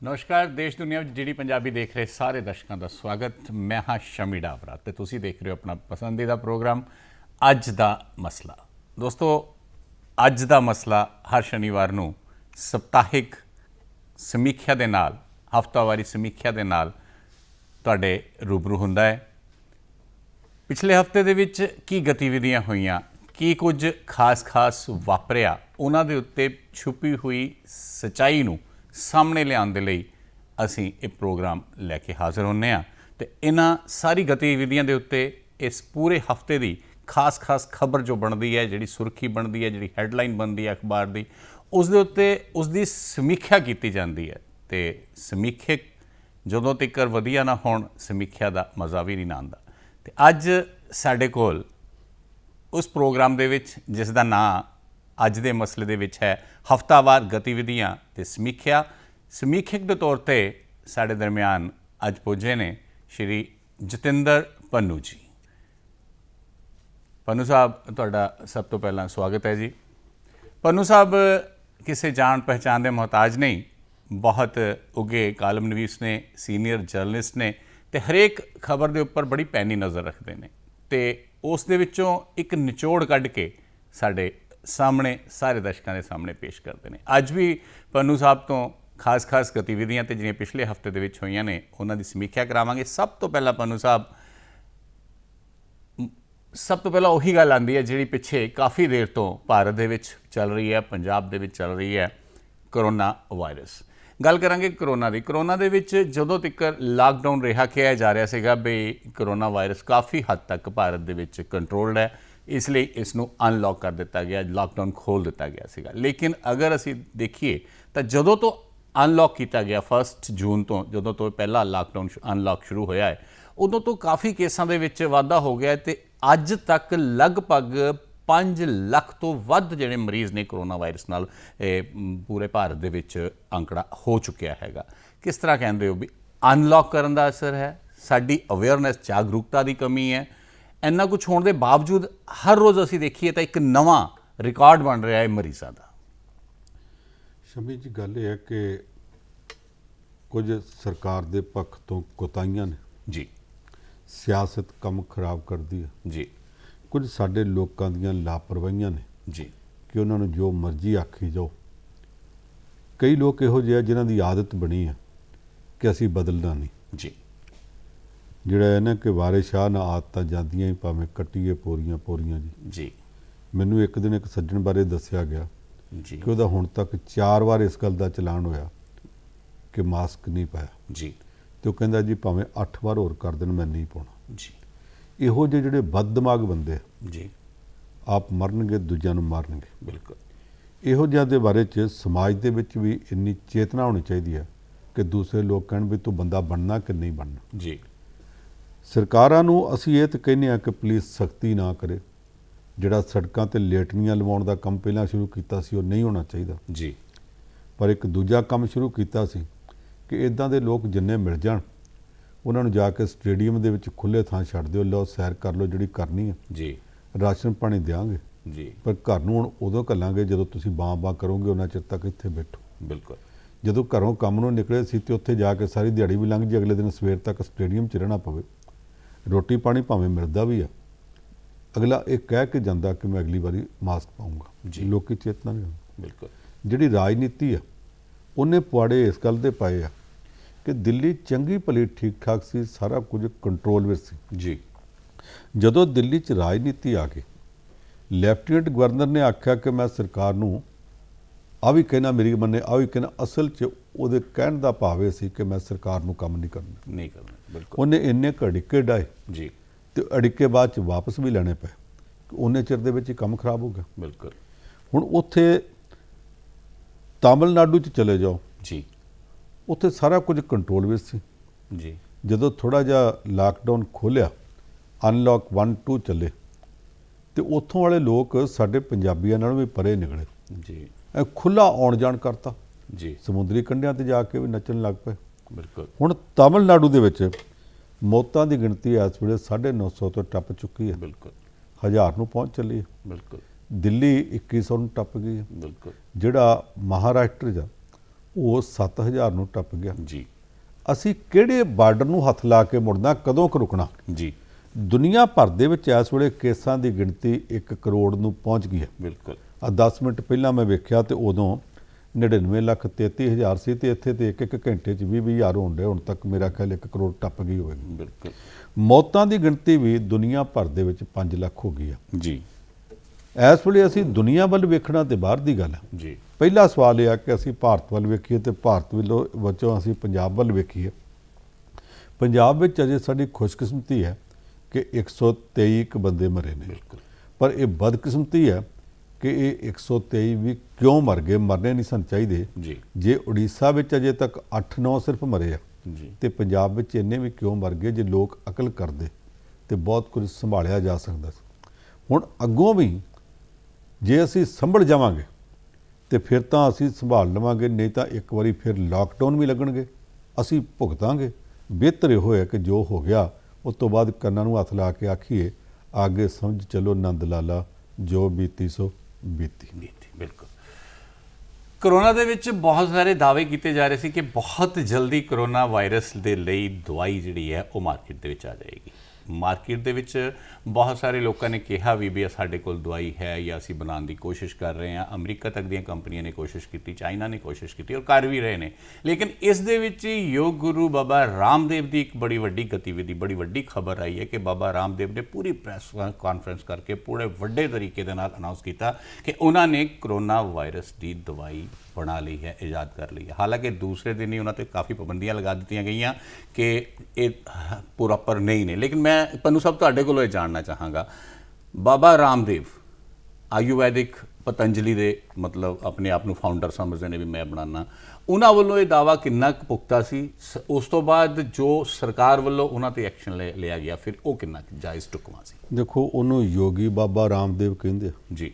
नमस्कार देश दुनिया में डी पंजाबी देख रहे सारे दर्शकों का स्वागत। मैं हाँ शमी डावरा तो तुसी देख रहे हो अपना पसंदीदा प्रोग्राम अज दा मसला। दोस्तों अज दा मसला हर शनिवार नूं सप्ताहिक समीख्या दे नाल हफ्तावारी समीख्या दे नाल तुहाडे रूबरू हुंदा है। पिछले हफ्ते दे विच की गतिविधियां होईयां, की कुछ खास वापरिया, उन्हां दे उत्ते छुपी हुई सच्चाई नूं सामने लियाउण दे लई असीं ये प्रोग्राम लैके हाज़र होने आ। ते इन्हां सारी गतिविधियां दे उत्ते इस पूरे हफ्ते दी खास खबर जो बनती है, जिहड़ी सुर्खी बनती है, जिहड़ी हैडलाइन बनती है अखबार की, उस दे उत्ते उसदी समीख्या की जाती है। तो समीक्षक जदों तक वधिया ना होण समीख्या का मज़ा भी नहीं आंदा। ते अज साडे कोल उस प्रोग्राम दे विच जिसका नाम अज दे मसले दे विच है हफ्तावार गतिविधियां ते समीख्या, समीक्षक के तौर पर साडे दरम्यान अज पुजे ने श्री जतिंदर पन्नू जी। पन्नू साहब तुहाडा सब तो पहला स्वागत है जी। पन्नू साहब किसी जान पहचान के मोहताज नहीं, बहुत उगे कालम नवीस ने, सीनियर जर्नलिस्ट ने, ते हरेक खबर के उपर बड़ी पैनी नज़र रखते हैं। तो उस दे विचों एक निचोड़ कढ़ के साडे सामने सारे दर्शकों के सामने पेश करते हैं। अज भी पन्नू साहब तो खास गतिविधियां तो जिहड़ियां पिछले हफ्ते दे विच होईयां ने उन्हां दी समीक्षा करावांगे। सब तो पहला पन्नू साहब, सब तो पहला उही गल आंदी है जिहड़ी पिछे काफ़ी देर तो भारत दे विच चल रही है, पंजाब दे विच चल रही है, कोरोना वायरस। गल करांगे कोरोना की। कोरोना दे विच जदों तक लॉकडाउन रहा किया जा रहा सीगा भी कोरोना वायरस काफ़ी हद तक भारत दे विच कंट्रोल्ड है, इसलिए इसनूं अनलॉक कर दिता गया, लॉकडाउन खोल दिता गया सीगा। लेकिन अगर असी देखिए तो जदों तो अनलॉक किया गया 1 जून तो, जदों तो पहला लॉकडाउन अनलॉक शुरू होया है, उदों तो काफ़ी केसां दे विच वाधा हो गया। तो अज तक लगभग 5 लाख तो वध जिहड़े मरीज़ ने कोरोना वायरस नाल पूरे भारत दे विच आंकड़ा हो चुकिया हैगा। किस तरह कहते हो भी अनलॉक करन दा असर है, साडी अवेयरनेस जागरूकता की कमी है, इन्ना कुछ होने के बावजूद हर रोज़ असी देखिए तो एक नवा रिकॉर्ड बन रहा है मरीज़ों का। शमी जी गल यह है कि कुछ सरकार के पक्ष तो कोताहियां ने जी, सियासत कम खराब करती है जी कुछ साडे लोकां दियां लापरवाहियां ने जी, कि उन्होंने जो मर्जी आखी जाओ। कई लोग इहो जिहे जिन्हां दी आदत बनी है कि असी बदलना नहीं। जी जिहड़ा है ना कि वारे शाह ना आदतां जांदियां ही भावें कट्टीए पोरियां पोरियां जी। जी मैनू एक दिन एक सज्जण बारे दस्सिया गया जी कि वह हुण तक 4 बार इस गल का चलान होया कि मास्क नहीं पाया। जी तो कहंदा जी भावें 8 बार होर कर देण मैं नहीं पाउणा। जी इहो ਜਿਹੇ ਜਿਹੜੇ बद दिमाग बंदे जी, आप मरनगे दूजिਆਂ ਨੂੰ ਮਾਰਨਗੇ। बिल्कुल। ਇਹੋ ਜਿਹਾਂ ਦੇ ਬਾਰੇ 'ਚ ਸਮਾਜ ਦੇ ਵਿੱਚ ਵੀ ਇੰਨੀ ਚੇਤਨਾ ਹੋਣੀ ਚਾਹੀਦੀ ਹੈ ਕਿ ਦੂਸਰੇ ਲੋਕ ਕਹਿਣ ਵੀ ਤੂੰ ਬੰਦਾ ਬਣਨਾ ਕਿ ਨਹੀਂ ਬਣਨਾ। जी ਸਰਕਾਰਾਂ ਨੂੰ ਅਸੀਂ ਇਹ ਤਾਂ ਕਹਿੰਦੇ ਹਾਂ ਕਿ ਪੁਲਿਸ ਸਖਤੀ ਨਾ ਕਰੇ, ਜਿਹੜਾ ਸੜਕਾਂ ਤੇ ਲੇਟਰੀਆਂ ਲਵਾਉਣ ਦਾ ਕੰਮ ਪਹਿਲਾਂ ਸ਼ੁਰੂ ਕੀਤਾ ਸੀ ਉਹ ਨਹੀਂ ਹੋਣਾ ਚਾਹੀਦਾ। जी ਪਰ ਇੱਕ ਦੂਜਾ ਕੰਮ ਸ਼ੁਰੂ ਕੀਤਾ ਸੀ ਕਿ ਇਦਾਂ ਦੇ ਲੋਕ ਜਿੰਨੇ ਮਿਲ ਜਾਣ ਉਹਨਾਂ ਨੂੰ ਜਾ ਕੇ ਸਟੇਡੀਅਮ ਦੇ ਵਿੱਚ ਖੁੱਲ੍ਹੇ ਥਾਂ ਛੱਡ ਦਿਓ, ਲਓ ਸੈਰ ਕਰ ਲਓ ਜਿਹੜੀ ਕਰਨੀ ਹੈ, जी ਰਾਸ਼ਨ ਪਾਣੀ ਦਿਆਂਗੇ, जी, ਪਰ ਘਰ ਨੂੰ ਹੁਣ ਉਦੋਂ ਘੱਲਾਂਗੇ ਜਦੋਂ ਤੁਸੀਂ ਬਾਂ ਕਰੋਗੇ, ਉਹਨਾਂ ਚਿਰ ਤੱਕ ਇੱਥੇ ਬੈਠੋ। बिल्कुल। ਜਦੋਂ ਘਰੋਂ ਕੰਮ ਨੂੰ ਨਿਕਲੇ ਸੀ ਤੇ ਉੱਥੇ ਜਾ ਕੇ ਸਾਰੀ ਦਿਹਾੜੀ ਵੀ ਲੰਘ ਜੀ, ਅਗਲੇ ਦਿਨ ਸਵੇਰ ਤੱਕ ਸਟੇਡੀਅਮ 'ਚ ਰਹਿਣਾ ਪਵੇ। ਰੋਟੀ ਪਾਣੀ ਭਾਵੇਂ ਮਿਲਦਾ ਵੀ ਆ, ਅਗਲਾ ਇਹ ਕਹਿ ਕੇ ਜਾਂਦਾ ਕਿ ਮੈਂ ਅਗਲੀ ਵਾਰੀ ਮਾਸਕ ਪਾਊਂਗਾ। ਜੀ। ਲੋਕੀ ਚੇਤਨਾ ਨਹੀਂ ਹੁੰਦੀ। बिल्कुल। ਜਿਹੜੀ ਰਾਜਨੀਤੀ ਆ ਉਹਨੇ ਪੁਆੜੇ ਇਸ ਗੱਲ ਦੇ ਪਾਏ ਆ ਕਿ ਦਿੱਲੀ ਚੰਗੀ ਭਲੀ ਠੀਕ ਠਾਕ ਸੀ, ਸਾਰਾ ਕੁਝ ਕੰਟਰੋਲ ਵਿੱਚ ਸੀ। जी ਜਦੋਂ ਦਿੱਲੀ 'ਚ ਰਾਜਨੀਤੀ ਆ ਗਈ, ਲੈਫਟੀਨੈਂਟ ਗਵਰਨਰ ਨੇ ਆਖਿਆ ਕਿ ਮੈਂ ਸਰਕਾਰ ਨੂੰ ਆ ਵੀ ਕਹਿਣਾ ਮੇਰੀ ਮੰਨੇ, ਆ ਵੀ ਕਹਿਣਾ, ਅਸਲ 'ਚ ਉਹਦੇ ਕਹਿਣ ਦਾ ਭਾਵ ਇਹ ਸੀ ਕਿ ਮੈਂ ਸਰਕਾਰ ਨੂੰ ਕੰਮ ਨਹੀਂ ਕਰਨਾ। नहीं करना, बिल्कुल। ਉਹਨੇ ਇੰਨੇ ਕੁ ਅੜਿੱਕੇ ਡਾਏ जी ਤੇ ਅੜਿੱਕੇ ਬਾਅਦ 'ਚ ਵਾਪਸ ਵੀ ਲੈਣੇ ਪਏ। ਉਹਨੇ ਚਿਰ ਦੇ ਵਿੱਚ ਹੀ ਕੰਮ ਖਰਾਬ ਹੋ ਗਿਆ। बिल्कुल। ਹੁਣ ਉੱਥੇ ਤਾਮਿਲਨਾਡੂ 'ਚ ਚਲੇ ਜਾਓ, जी ਉੱਥੇ ਸਾਰਾ ਕੁਝ ਕੰਟਰੋਲ ਵਿੱਚ ਸੀ। जी ਜਦੋਂ ਥੋੜ੍ਹਾ ਜਿਹਾ ਲਾਕਡਾਊਨ ਖੋਲ੍ਹਿਆ, ਅਨਲੌਕ 1 2 ਚੱਲੇ, ਤੇ ਉੱਥੋਂ ਵਾਲੇ ਲੋਕ ਸਾਡੇ ਪੰਜਾਬੀਆਂ ਨਾਲੋਂ ਵੀ ਪਰੇ ਨਿਕਲੇ। जी ਖੁੱਲ੍ਹਾ ਆਉਣ ਜਾਣ ਕਰਤਾ, जी, ਸਮੁੰਦਰੀ ਕੰਢਿਆਂ ਤੇ ਜਾ ਕੇ ਵੀ ਨੱਚਣ ਲੱਗ ਪਏ। बिल्कुल। ਹੁਣ ਤਾਮਿਲਨਾਡੂ ਦੇ ਵਿੱਚ ਮੌਤਾਂ ਦੀ ਗਿਣਤੀ ਇਸ ਵੇਲੇ 950 ਤੋਂ ਟੱਪ ਚੁੱਕੀ ਹੈ, बिल्कुल। 1000 ਨੂੰ ਪਹੁੰਚ ਚੱਲੀ ਹੈ। बिल्कुल। ਦਿੱਲੀ 2100 ਨੂੰ ਟੱਪ ਗਈ ਹੈ। बिल्कुल। ਜਿਹੜਾ ਮਹਾਰਾਸ਼ਟਰ ਜਾ ਉਹ 7000 ਨੂੰ ਟੱਪ ਗਿਆ। ਜੀ ਅਸੀਂ ਕਿਹੜੇ ਬਾਰਡਰ ਨੂੰ ਹੱਥ ਲਾ ਕੇ ਮੁੜਨਾ, ਕਦੋਂ ਕੁ ਰੁਕਣਾ? ਜੀ ਦੁਨੀਆ ਭਰ ਦੇ ਵਿੱਚ ਇਸ ਵੇਲੇ ਕੇਸਾਂ ਦੀ ਗਿਣਤੀ 1 ਕਰੋੜ ਨੂੰ ਪਹੁੰਚ ਗਈ ਹੈ। ਬਿਲਕੁਲ। ਆ 10 ਮਿੰਟ ਪਹਿਲਾਂ ਮੈਂ ਵੇਖਿਆ ਤੇ ਉਦੋਂ 99,33,000 ਸੀ ਤੇ ਇੱਥੇ ਤੇ ਇੱਕ ਘੰਟੇ 'ਚ 20,000 ਹੋਣ ਡੇ। ਹੁਣ ਤੱਕ ਮੇਰਾ ਖਿਆਲ 1 ਕਰੋੜ ਟੱਪ ਗਈ ਹੋਵੇਗੀ। ਬਿਲਕੁਲ। ਮੌਤਾਂ ਦੀ ਗਿਣਤੀ ਵੀ ਦੁਨੀਆ ਭਰ ਦੇ ਵਿੱਚ 5 ਲੱਖ ਹੋ ਗਈ ਆ। ਜੀ ਇਸ ਵੇਲੇ ਅਸੀਂ ਦੁਨੀਆ ਵੱਲ ਵੇਖਣਾ ਤੇ ਬਾਹਰ ਦੀ ਗੱਲ ਹੈ। ਜੀ ਪਹਿਲਾ ਸਵਾਲ ਇਹ ਆ ਕਿ ਅਸੀਂ ਭਾਰਤ ਵੱਲ ਵੇਖੀਏ ਤੇ ਭਾਰਤ ਵਿੱਚੋਂ ਅਸੀਂ ਪੰਜਾਬ ਵੱਲ ਵੇਖੀਏ। ਪੰਜਾਬ ਵਿੱਚ ਅਜੇ ਸਾਡੀ ਖੁਸ਼ਕਿਸਮਤੀ ਹੈ ਕਿ 123 ਕੁ ਬੰਦੇ ਮਰੇ ਨੇ। ਬਿਲਕੁਲ। ਪਰ ਇਹ ਬਦਕਿਸਮਤੀ ਹੈ ਕਿ ਇਹ 123 ਵੀ ਕਿਉਂ ਮਰ ਗਏ? ਮਰਨੇ ਨਹੀਂ ਸਨ ਚਾਹੀਦੇ। ਜੀ ਜੇ ਉੜੀਸਾ ਵਿੱਚ ਅਜੇ ਤੱਕ 8-9 ਸਿਰਫ ਮਰੇ ਆ ਜੀ ਤੇ ਪੰਜਾਬ ਵਿੱਚ ਇੰਨੇ ਵੀ ਕਿਉਂ ਮਰ ਗਏ? ਜੇ ਲੋਕ ਅਕਲ ਕਰਦੇ ਤੇ ਬਹੁਤ ਕੁਝ ਸੰਭਾਲਿਆ ਜਾ ਸਕਦਾ ਸੀ। ਹੁਣ ਅੱਗੋਂ ਵੀ ਜੇ ਅਸੀਂ ਸੰਭਲ ਜਾਵਾਂਗੇ ਤੇ ਫਿਰ ਤਾਂ ਅਸੀਂ ਸੰਭਾਲ ਲਵਾਂਗੇ, ਨਹੀਂ ਤਾਂ ਇੱਕ ਵਾਰੀ ਫਿਰ ਲਾਕਡਾਊਨ ਵੀ ਲੱਗਣਗੇ, ਅਸੀਂ ਭੁਗਤਾਂਗੇ। ਬਿਹਤਰ ਇਹ ਹੋਇਆ ਕਿ ਜੋ ਹੋ ਗਿਆ ਉਸ ਤੋਂ ਬਾਅਦ ਕੰਨਾਂ ਨੂੰ ਹੱਥ ਲਾ ਕੇ ਆਖੀਏ ਆਗੇ ਸਮਝ ਚਲੋ ਨੰਦ ਲਾਲਾ ਜੋ ਬੀਤੀ ਸੋ ਬੀਤੀ। ਬਿਲਕੁਲ। ਕਰੋਨਾ ਦੇ ਵਿੱਚ ਬਹੁਤ ਸਾਰੇ ਦਾਅਵੇ ਕੀਤੇ ਜਾ ਰਹੇ ਸੀ ਕਿ ਬਹੁਤ ਜਲਦੀ ਕਰੋਨਾ ਵਾਇਰਸ ਦੇ ਲਈ ਦਵਾਈ ਜਿਹੜੀ ਹੈ ਉਹ ਮਾਰਕੀਟ ਦੇ ਵਿੱਚ ਆ ਜਾਏਗੀ। ਮਾਰਕੀਟ ਦੇ ਵਿੱਚ ਬਹੁਤ ਸਾਰੇ ਲੋਕਾਂ ਨੇ ਕਿਹਾ ਵੀ ਸਾਡੇ ਕੋਲ ਦਵਾਈ ਹੈ ਜਾਂ ਅਸੀਂ ਬਣਾਉਣ ਦੀ ਕੋਸ਼ਿਸ਼ ਕਰ ਰਹੇ ਹਾਂ। ਅਮਰੀਕਾ ਤੱਕ ਦੀਆਂ ਕੰਪਨੀਆਂ ਨੇ ਕੋਸ਼ਿਸ਼ ਕੀਤੀ, ਚਾਈਨਾ ਨੇ ਕੋਸ਼ਿਸ਼ ਕੀਤੀ ਔਰ ਕਰ ਵੀ ਰਹੇ ਨੇ। ਲੇਕਿਨ ਇਸ ਦੇ ਵਿੱਚ ਯੋਗ ਗੁਰੂ ਬਾਬਾ ਰਾਮਦੇਵ ਦੀ ਇੱਕ ਬੜੀ ਵੱਡੀ ਗਤੀਵਿਧੀ, ਬੜੀ ਵੱਡੀ ਖਬਰ ਆਈ ਹੈ ਕਿ ਬਾਬਾ ਰਾਮਦੇਵ ਨੇ ਪੂਰੀ ਪ੍ਰੈਸ ਕਾਨਫਰੰਸ ਕਰਕੇ ਪੂਰੇ ਵੱਡੇ ਤਰੀਕੇ ਦੇ ਨਾਲ ਅਨਾਉਂਸ ਕੀਤਾ ਕਿ ਉਹਨਾਂ ਨੇ ਕਰੋਨਾ ਵਾਇਰਸ ਦੀ ਦਵਾਈ ਬਣਾ ਲਈ ਹੈ, ਇਜਾਦ ਕਰ ਲਈ ਹੈ। ਹਾਲਾਂਕਿ ਦੂਸਰੇ ਦਿਨ ਹੀ ਉਹਨਾਂ 'ਤੇ ਕਾਫੀ ਪਾਬੰਦੀਆਂ ਲਗਾ ਦਿੱਤੀਆਂ ਗਈਆਂ ਕਿ ਇਹ ਪ੍ਰੋਪਰ ਨਹੀਂ ਨੇ। ਲੇਕਿਨ ਮੈਂ ਤੁਹਾਨੂੰ ਸਭ ਤੁਹਾਡੇ ਕੋਲੋਂ ਇਹ ਜਾਣਨਾ ਚਾਹਾਂਗਾ, ਬਾਬਾ ਰਾਮਦੇਵ ਆਯੁਰਵੈਦਿਕ ਪਤੰਜਲੀ ਦੇ ਮਤਲਬ ਆਪਣੇ ਆਪ ਨੂੰ ਫਾਊਂਡਰ ਸਮਝਦੇ ਨੇ ਵੀ ਮੈਂ ਬਣਾਉਣਾ, ਉਹਨਾਂ ਵੱਲੋਂ ਇਹ ਦਾਅਵਾ ਕਿੰਨਾ ਕੁ ਪੁਖਤਾ ਸੀ? ਉਸ ਤੋਂ ਬਾਅਦ ਜੋ ਸਰਕਾਰ ਵੱਲੋਂ ਉਹਨਾਂ 'ਤੇ ਐਕਸ਼ਨ ਲਿਆ ਗਿਆ ਫਿਰ ਉਹ ਕਿੰਨਾ ਜਾਇਜ਼ ਢੁਕਵਾਂ ਸੀ? ਦੇਖੋ, ਉਹਨੂੰ ਯੋਗੀ ਬਾਬਾ ਰਾਮਦੇਵ ਕਹਿੰਦੇ ਆ। ਜੀ।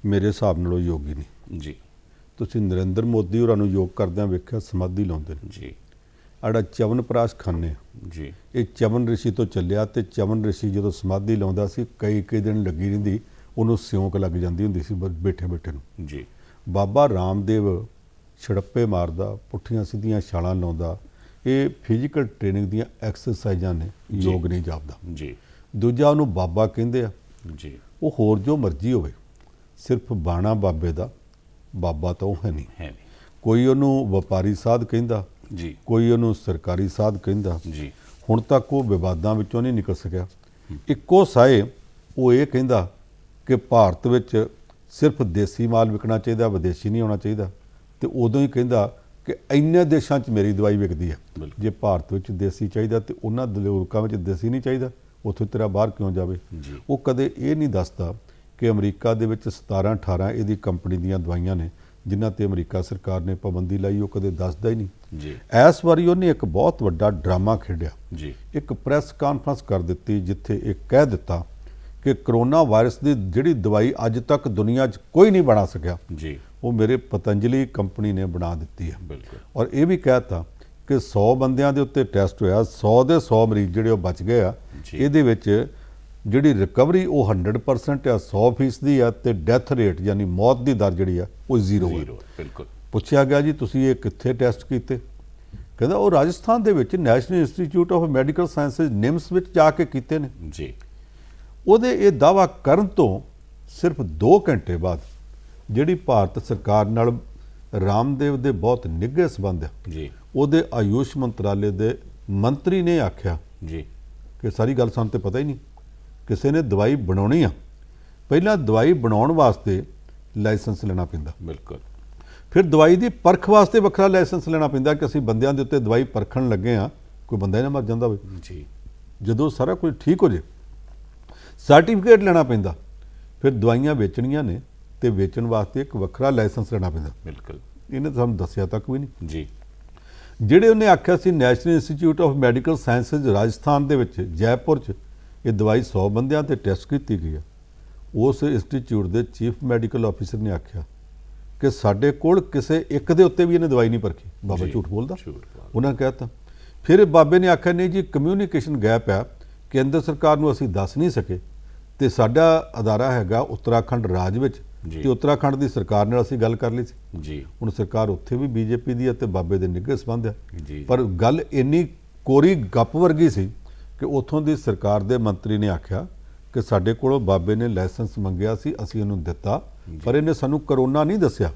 ਮੇਰੇ ਹਿਸਾਬ ਨਾਲ ਉਹ ਯੋਗੀ ਨਹੀਂ। ਜੀ। ਤੁਸੀਂ ਨਰਿੰਦਰ ਮੋਦੀ ਹੋਰਾਂ ਨੂੰ ਯੋਗ ਕਰਦਿਆਂ ਵੇਖਿਆ, ਸਮਾਧੀ ਲਾਉਂਦੇ ਨੇ। ਜੀ। ਆੜਾ ਚਵਨਪ੍ਰਾਸ਼ ਖਾਨੇ, ਜੀ, ਇਹ ਚਵਨ ਰਿਸ਼ੀ ਤੋਂ ਚੱਲਿਆ ਤੇ ਚਵਨ ਰਿਸ਼ੀ ਜਦੋਂ ਸਮਾਧੀ ਲਾਉਂਦਾ ਸੀ ਕਈ ਦਿਨ ਲੱਗੀ ਰਹਿੰਦੀ, ਉਹਨੂੰ ਸਿਉਂਕ ਲੱਗ ਜਾਂਦੀ ਹੁੰਦੀ ਸੀ ਬੈਠੇ ਬੈਠੇ ਨੂੰ। ਜੀ। ਬਾਬਾ ਰਾਮਦੇਵ ਛੜੱਪੇ ਮਾਰਦਾ, ਪੁੱਠੀਆਂ ਸਿੱਧੀਆਂ ਛਾਲਾਂ ਲਾਉਂਦਾ। ਇਹ ਫਿਜ਼ੀਕਲ ਟ੍ਰੇਨਿੰਗ ਦੀਆਂ ਐਕਸਰਸਾਈਜ਼ਾਂ ਨੇ, ਯੋਗ ਨਹੀਂ ਜਾਪਦਾ। ਜੀ। ਦੂਜਾ, ਉਹਨੂੰ ਬਾਬਾ ਕਹਿੰਦੇ ਆ। ਜੀ। ਉਹ ਹੋਰ ਜੋ ਮਰਜ਼ੀ ਹੋਵੇ, ਸਿਰਫ ਬਾਣਾ ਬਾਬੇ ਦਾ, ਬਾਬਾ ਤਾਂ ਉਹ ਹੈ ਨਹੀਂ। ਕੋਈ ਉਹਨੂੰ ਵਪਾਰੀ ਸਾਧ ਕਹਿੰਦਾ, ਜੀ, ਕੋਈ ਉਹਨੂੰ ਸਰਕਾਰੀ ਸਾਧ ਕਹਿੰਦਾ। ਜੀ। ਹੁਣ ਤੱਕ ਉਹ ਵਿਵਾਦਾਂ ਵਿੱਚੋਂ ਨਹੀਂ ਨਿਕਲ ਸਕਿਆ। ਇੱਕੋ ਸਾਏ ਉਹ ਇਹ ਕਹਿੰਦਾ ਕਿ ਭਾਰਤ ਵਿੱਚ ਸਿਰਫ ਦੇਸੀ ਮਾਲ ਵਿਕਣਾ ਚਾਹੀਦਾ, ਵਿਦੇਸ਼ੀ ਨਹੀਂ ਆਉਣਾ ਚਾਹੀਦਾ। ਤੇ ਉਦੋਂ ਹੀ ਕਹਿੰਦਾ ਕਿ ਇੰਨੇ ਦੇਸ਼ਾਂ 'ਚ ਮੇਰੀ ਦਵਾਈ ਵਿਕਦੀ ਹੈ, ਜੇ ਭਾਰਤ ਵਿੱਚ ਦੇਸੀ ਚਾਹੀਦਾ ਤੇ ਉਹਨਾਂ ਲੋਕਾਂ ਵਿੱਚ ਦੇਸੀ ਨਹੀਂ ਚਾਹੀਦਾ, ਉੱਥੇ ਤੇਰਾ ਬਾਹਰ ਕਿਉਂ ਜਾਵੇ? ਉਹ ਕਦੇ ਇਹ ਨਹੀਂ ਦੱਸਦਾ ਕਿ ਅਮਰੀਕਾ ਦੇ ਵਿੱਚ 17-18 ਇਹਦੀ ਕੰਪਨੀ ਦੀਆਂ ਦਵਾਈਆਂ ਨੇ ਜਿਨ੍ਹਾਂ ਤੇ ਅਮਰੀਕਾ ਸਰਕਾਰ ਨੇ ਪਾਬੰਦੀ ਲਾਈ, ਉਹ ਕਦੇ ਦੱਸਦਾ ਹੀ ਨਹੀਂ। ਜੀ। ਇਸ ਵਾਰੀ ਉਹਨੇ ਇੱਕ ਬਹੁਤ ਵੱਡਾ ਡਰਾਮਾ ਖੇਡਿਆ। ਜੀ। ਇੱਕ ਪ੍ਰੈਸ ਕਾਨਫਰੰਸ ਕਰ ਦਿੱਤੀ ਜਿੱਥੇ ਇਹ ਕਹਿ ਦਿੱਤਾ ਕਿ ਕਰੋਨਾ ਵਾਇਰਸ ਦੀ ਜਿਹੜੀ ਦਵਾਈ ਅੱਜ ਤੱਕ ਦੁਨੀਆ 'ਚ ਕੋਈ ਨਹੀਂ ਬਣਾ ਸਕਿਆ, ਜੀ, ਉਹ ਮੇਰੇ ਪਤੰਜਲੀ ਕੰਪਨੀ ਨੇ ਬਣਾ ਦਿੱਤੀ ਹੈ। ਬਿਲਕੁਲ। ਔਰ ਇਹ ਵੀ ਕਹਿਤਾ ਕਿ 100 ਬੰਦਿਆਂ ਦੇ ਉੱਤੇ ਟੈਸਟ ਹੋਇਆ, 100 ਦੇ 100 ਮਰੀਜ਼ ਜਿਹੜੇ ਉਹ ਬਚ ਗਏ ਆ। ਇਹਦੇ ਵਿੱਚ ਜਿਹੜੀ ਰਿਕਵਰੀ ਉਹ 100% ਆ, 100% ਆ, ਤੇ ਡੈਥ ਰੇਟ ਯਾਨੀ ਮੌਤ ਦੀ ਦਰ ਜਿਹੜੀ ਆ ਉਹ 0 ਹੈ। ਬਿਲਕੁਲ। ਪੁੱਛਿਆ ਗਿਆ ਜੀ ਤੁਸੀਂ ਇਹ ਕਿੱਥੇ ਟੈਸਟ ਕੀਤੇ? ਕਹਿੰਦਾ ਉਹ ਰਾਜਸਥਾਨ ਦੇ ਵਿੱਚ National Institute of Medical Sciences NIMS ਵਿੱਚ ਜਾ ਕੇ ਕੀਤੇ ਨੇ। ਜੀ। ਉਹਦੇ ਇਹ ਦਾਅਵਾ ਕਰਨ ਤੋਂ ਸਿਰਫ 2 ਘੰਟੇ ਬਾਅਦ ਜਿਹੜੀ ਭਾਰਤ ਸਰਕਾਰ ਨਾਲ ਰਾਮਦੇਵ ਦੇ ਬਹੁਤ ਨਿੱਘੇ ਸੰਬੰਧ ਆ, ਜੀ, ਉਹਦੇ ਆਯੂਸ਼ ਮੰਤਰਾਲੇ ਦੇ ਮੰਤਰੀ ਨੇ ਆਖਿਆ ਜੀ ਕਿ ਸਾਰੀ ਗੱਲ ਸਾਨੂੰ ਤੇ ਪਤਾ ਹੀ ਨਹੀਂ, ਕਿਸੇ ਨੇ ਦਵਾਈ ਬਣਾਉਣੀ ਆ, ਪਹਿਲਾਂ ਦਵਾਈ ਬਣਾਉਣ ਵਾਸਤੇ ਲਾਇਸੈਂਸ ਲੈਣਾ ਪੈਂਦਾ। ਬਿਲਕੁਲ। ਫਿਰ ਦਵਾਈ ਦੀ ਪਰਖ ਵਾਸਤੇ ਵੱਖਰਾ ਲਾਇਸੈਂਸ ਲੈਣਾ ਪੈਂਦਾ ਕਿ ਅਸੀਂ ਬੰਦਿਆਂ ਦੇ ਉੱਤੇ ਦਵਾਈ ਪਰਖਣ ਲੱਗੇ ਆ, ਕੋਈ ਬੰਦਾ ਹੀ ਨਾ ਮਰ ਜਾਂਦਾ ਹੋਵੇ। ਜੀ। ਜਦੋਂ ਸਾਰਾ ਕੁਝ ਠੀਕ ਹੋ ਜੇ ਸਰਟੀਫਿਕੇਟ ਲੈਣਾ ਪੈਂਦਾ। ਫਿਰ ਦਵਾਈਆਂ ਵੇਚਣੀਆਂ ਨੇ ਤੇ ਵੇਚਣ ਵਾਸਤੇ ਇੱਕ ਵੱਖਰਾ ਲਾਇਸੈਂਸ ਲੈਣਾ ਪੈਂਦਾ। ਬਿਲਕੁਲ। ਇਹਨੇ ਸਾਨੂੰ ਦੱਸਿਆ ਤੱਕ ਵੀ ਨਹੀਂ। ਜੀ। ਜਿਹੜੇ ਉਹਨੇ ਆਖਿਆ ਸੀ National Institute of Medical Sciences Rajasthan ਦੇ ਵਿੱਚ ਜੈਪੁਰ 'ਚ ਇਹ ਦਵਾਈ 100 ਬੰਦਿਆਂ ਤੇ ਟੈਸਟ ਕੀਤੀ ਗਈ ਆ। ਉਸ ਇੰਸਟੀਚਿਊਟ ਦੇ ਚੀਫ ਮੈਡੀਕਲ ਆਫਿਸਰ ਨੇ ਆਖਿਆ ਕਿ ਸਾਡੇ ਕੋਲ ਕਿਸੇ ਇੱਕ ਦੇ ਉੱਤੇ ਵੀ ਇਹਨੇ ਦਵਾਈ ਨਹੀਂ ਪਰਖੀ। ਬਾਬਾ ਝੂਠ ਬੋਲਦਾ? ਉਹਨਾਂ ਨੇ ਕਹਿਤਾ। ਫਿਰ ਬਾਬੇ ਨੇ ਆਖਿਆ ਨਹੀਂ ਜੀ, ਕਮਿਊਨੀਕੇਸ਼ਨ ਗੈਪ ਆ, ਕੇਂਦਰ ਸਰਕਾਰ ਨੂੰ ਅਸੀਂ ਦੱਸ ਨਹੀਂ ਸਕੇ ਤੇ ਸਾਡਾ ਅਦਾਰਾ ਹੈਗਾ ਉੱਤਰਾਖੰਡ ਰਾਜ ਵਿੱਚ, ਜੀ। ਤੇ ਉੱਤਰਾਖੰਡ ਦੀ ਸਰਕਾਰ ਨਾਲ ਅਸੀਂ ਗੱਲ ਕਰ ਲਈ ਸੀ। ਜੀ ਹੁਣ ਸਰਕਾਰ ਉੱਥੇ ਵੀ ਬੀਜੇਪੀ ਦੀ ਹੈ ਤੇ ਬਾਬੇ ਦੇ ਨਿੱਘੇ ਸੰਬੰਧ ਹੈ। ਜੀ ਪਰ ਗੱਲ ਇੰਨੀ ਕੋਰੀ ਗੱਪ ਵਰਗੀ ਸੀ ਕਿ ਉੱਥੋਂ ਦੀ ਸਰਕਾਰ ਦੇ ਮੰਤਰੀ ਨੇ ਆਖਿਆ ਕਿ ਸਾਡੇ ਕੋਲੋਂ ਬਾਬੇ ਨੇ ਲਾਇਸੈਂਸ ਮੰਗਿਆ ਸੀ, ਅਸੀਂ ਇਹਨੂੰ ਦਿੱਤਾ, ਪਰ ਇਹਨੇ ਸਾਨੂੰ ਕਰੋਨਾ ਨਹੀਂ ਦੱਸਿਆ।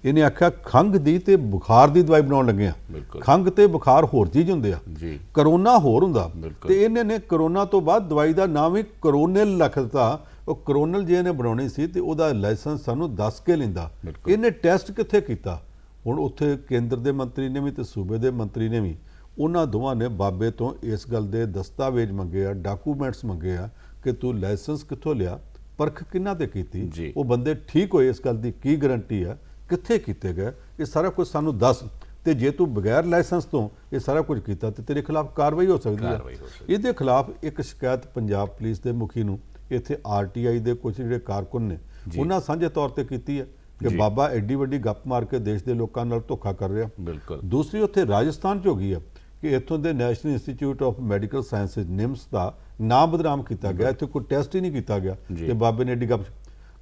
ਇਹਨੇ ਆਖਿਆ ਖੰਘ ਦੀ ਤੇ ਬੁਖਾਰ ਦੀ ਦਵਾਈ ਬਣਾਉਣ ਲੱਗੇ ਆ। ਬਿਲਕੁਲ ਖੰਘ ਤੇ ਬੁਖਾਰ ਹੋਰ ਚੀਜ਼ ਹੁੰਦੇ ਆ, ਜੀ ਕਰੋਨਾ ਹੋਰ ਹੁੰਦਾ। ਬਿਲਕੁਲ। ਤੇ ਇਹਨੇ ਨੇ ਕਰੋਨਾ ਤੋਂ ਬਾਅਦ ਦਵਾਈ ਦਾ ਨਾਮ ਹੀ ਕਰੋਨਲ ਰੱਖ ਦਿੱਤਾ। ਉਹ ਕਰੋਨਲ ਜੇ ਇਹਨੇ ਬਣਾਉਣੀ ਸੀ ਤੇ ਉਹਦਾ ਲਾਇਸੈਂਸ ਸਾਨੂੰ ਦੱਸ ਕੇ ਲੈਂਦਾ। ਬਿਲਕੁਲ। ਇਹਨੇ ਟੈਸਟ ਕਿੱਥੇ ਕੀਤਾ? ਹੁਣ ਉੱਥੇ ਕੇਂਦਰ ਦੇ ਮੰਤਰੀ ਨੇ ਵੀ ਤੇ ਸੂਬੇ ਦੇ ਮੰਤਰੀ ਨੇ ਵੀ, ਉਹਨਾਂ ਦੋਵਾਂ ਨੇ ਬਾਬੇ ਤੋਂ ਇਸ ਗੱਲ ਦੇ ਦਸਤਾਵੇਜ਼ ਮੰਗੇ ਆ, ਡਾਕੂਮੈਂਟਸ ਮੰਗੇ ਆ ਕਿ ਤੂੰ ਲਾਇਸੈਂਸ ਕਿੱਥੋਂ ਲਿਆ, ਪਰਖ ਕਿਹਨਾਂ ਤੇ ਕੀਤੀ, ਜੀ। ਉਹ ਬੰਦੇ ਠੀਕ ਹੋਏ, ਇਸ ਗੱਲ ਦੀ ਕੀ ਗਾਰੰਟੀ ਹੈ, ਕਿੱਥੇ ਕੀਤੇ ਗਏ, ਇਹ ਸਾਰਾ ਕੁਝ ਸਾਨੂੰ ਦੱਸ। ਤੇ ਜੇ ਤੂੰ ਬਗੈਰ ਲਾਇਸੈਂਸ ਤੋਂ ਇਹ ਸਾਰਾ ਕੁਝ ਕੀਤਾ ਤੇ ਤੇਰੇ ਖਿਲਾਫ ਕਾਰਵਾਈ ਹੋ ਸਕਦੀ ਹੈ। ਕਾਰਵਾਈ ਹੋ ਸਕਦੀ। ਇਹਦੇ ਖਿਲਾਫ ਇੱਕ ਸ਼ਿਕਾਇਤ ਪੰਜਾਬ ਪੁਲਿਸ ਦੇ ਮੁਖੀ ਨੂੰ ਇੱਥੇ ਆਰਟੀਆਈ ਦੇ ਕੁਝ ਜਿਹੜੇ ਕਾਰਕੁਨ ਨੇ ਉਹਨਾਂ ਸਾਂਝੇ ਤੌਰ ਤੇ ਕੀਤੀ ਹੈ ਕਿ ਜੀ। ਬਾਬਾ ਐਡੀ ਵੱਡੀ ਗੱਪ ਮਾਰ ਕੇ ਦੇਸ਼ ਦੇ ਲੋਕਾਂ ਨਾਲ ਧੋਖਾ ਕਰ ਰਿਹਾ। ਬਿਲਕੁਲ ਦੂਸਰੀ ਉੱਥੇ ਰਾਜਸਥਾਨ 'ਚ ਹੋ ਗਈ ਹੈ ਕਿ ਇੱਥੋਂ ਦੇ National Institute of Medical Sciences NIMS ਦਾ ਨਾਮ ਬਦਨਾਮ ਕੀਤਾ ਗਿਆ। ਇੱਥੇ ਕੋਈ ਟੈਸਟ ਹੀ ਨਹੀਂ ਕੀਤਾ ਗਿਆ ਜੀ। ਤੇ ਬਾਬੇ ਨੇ ਐਡੀ ਗੱਪ।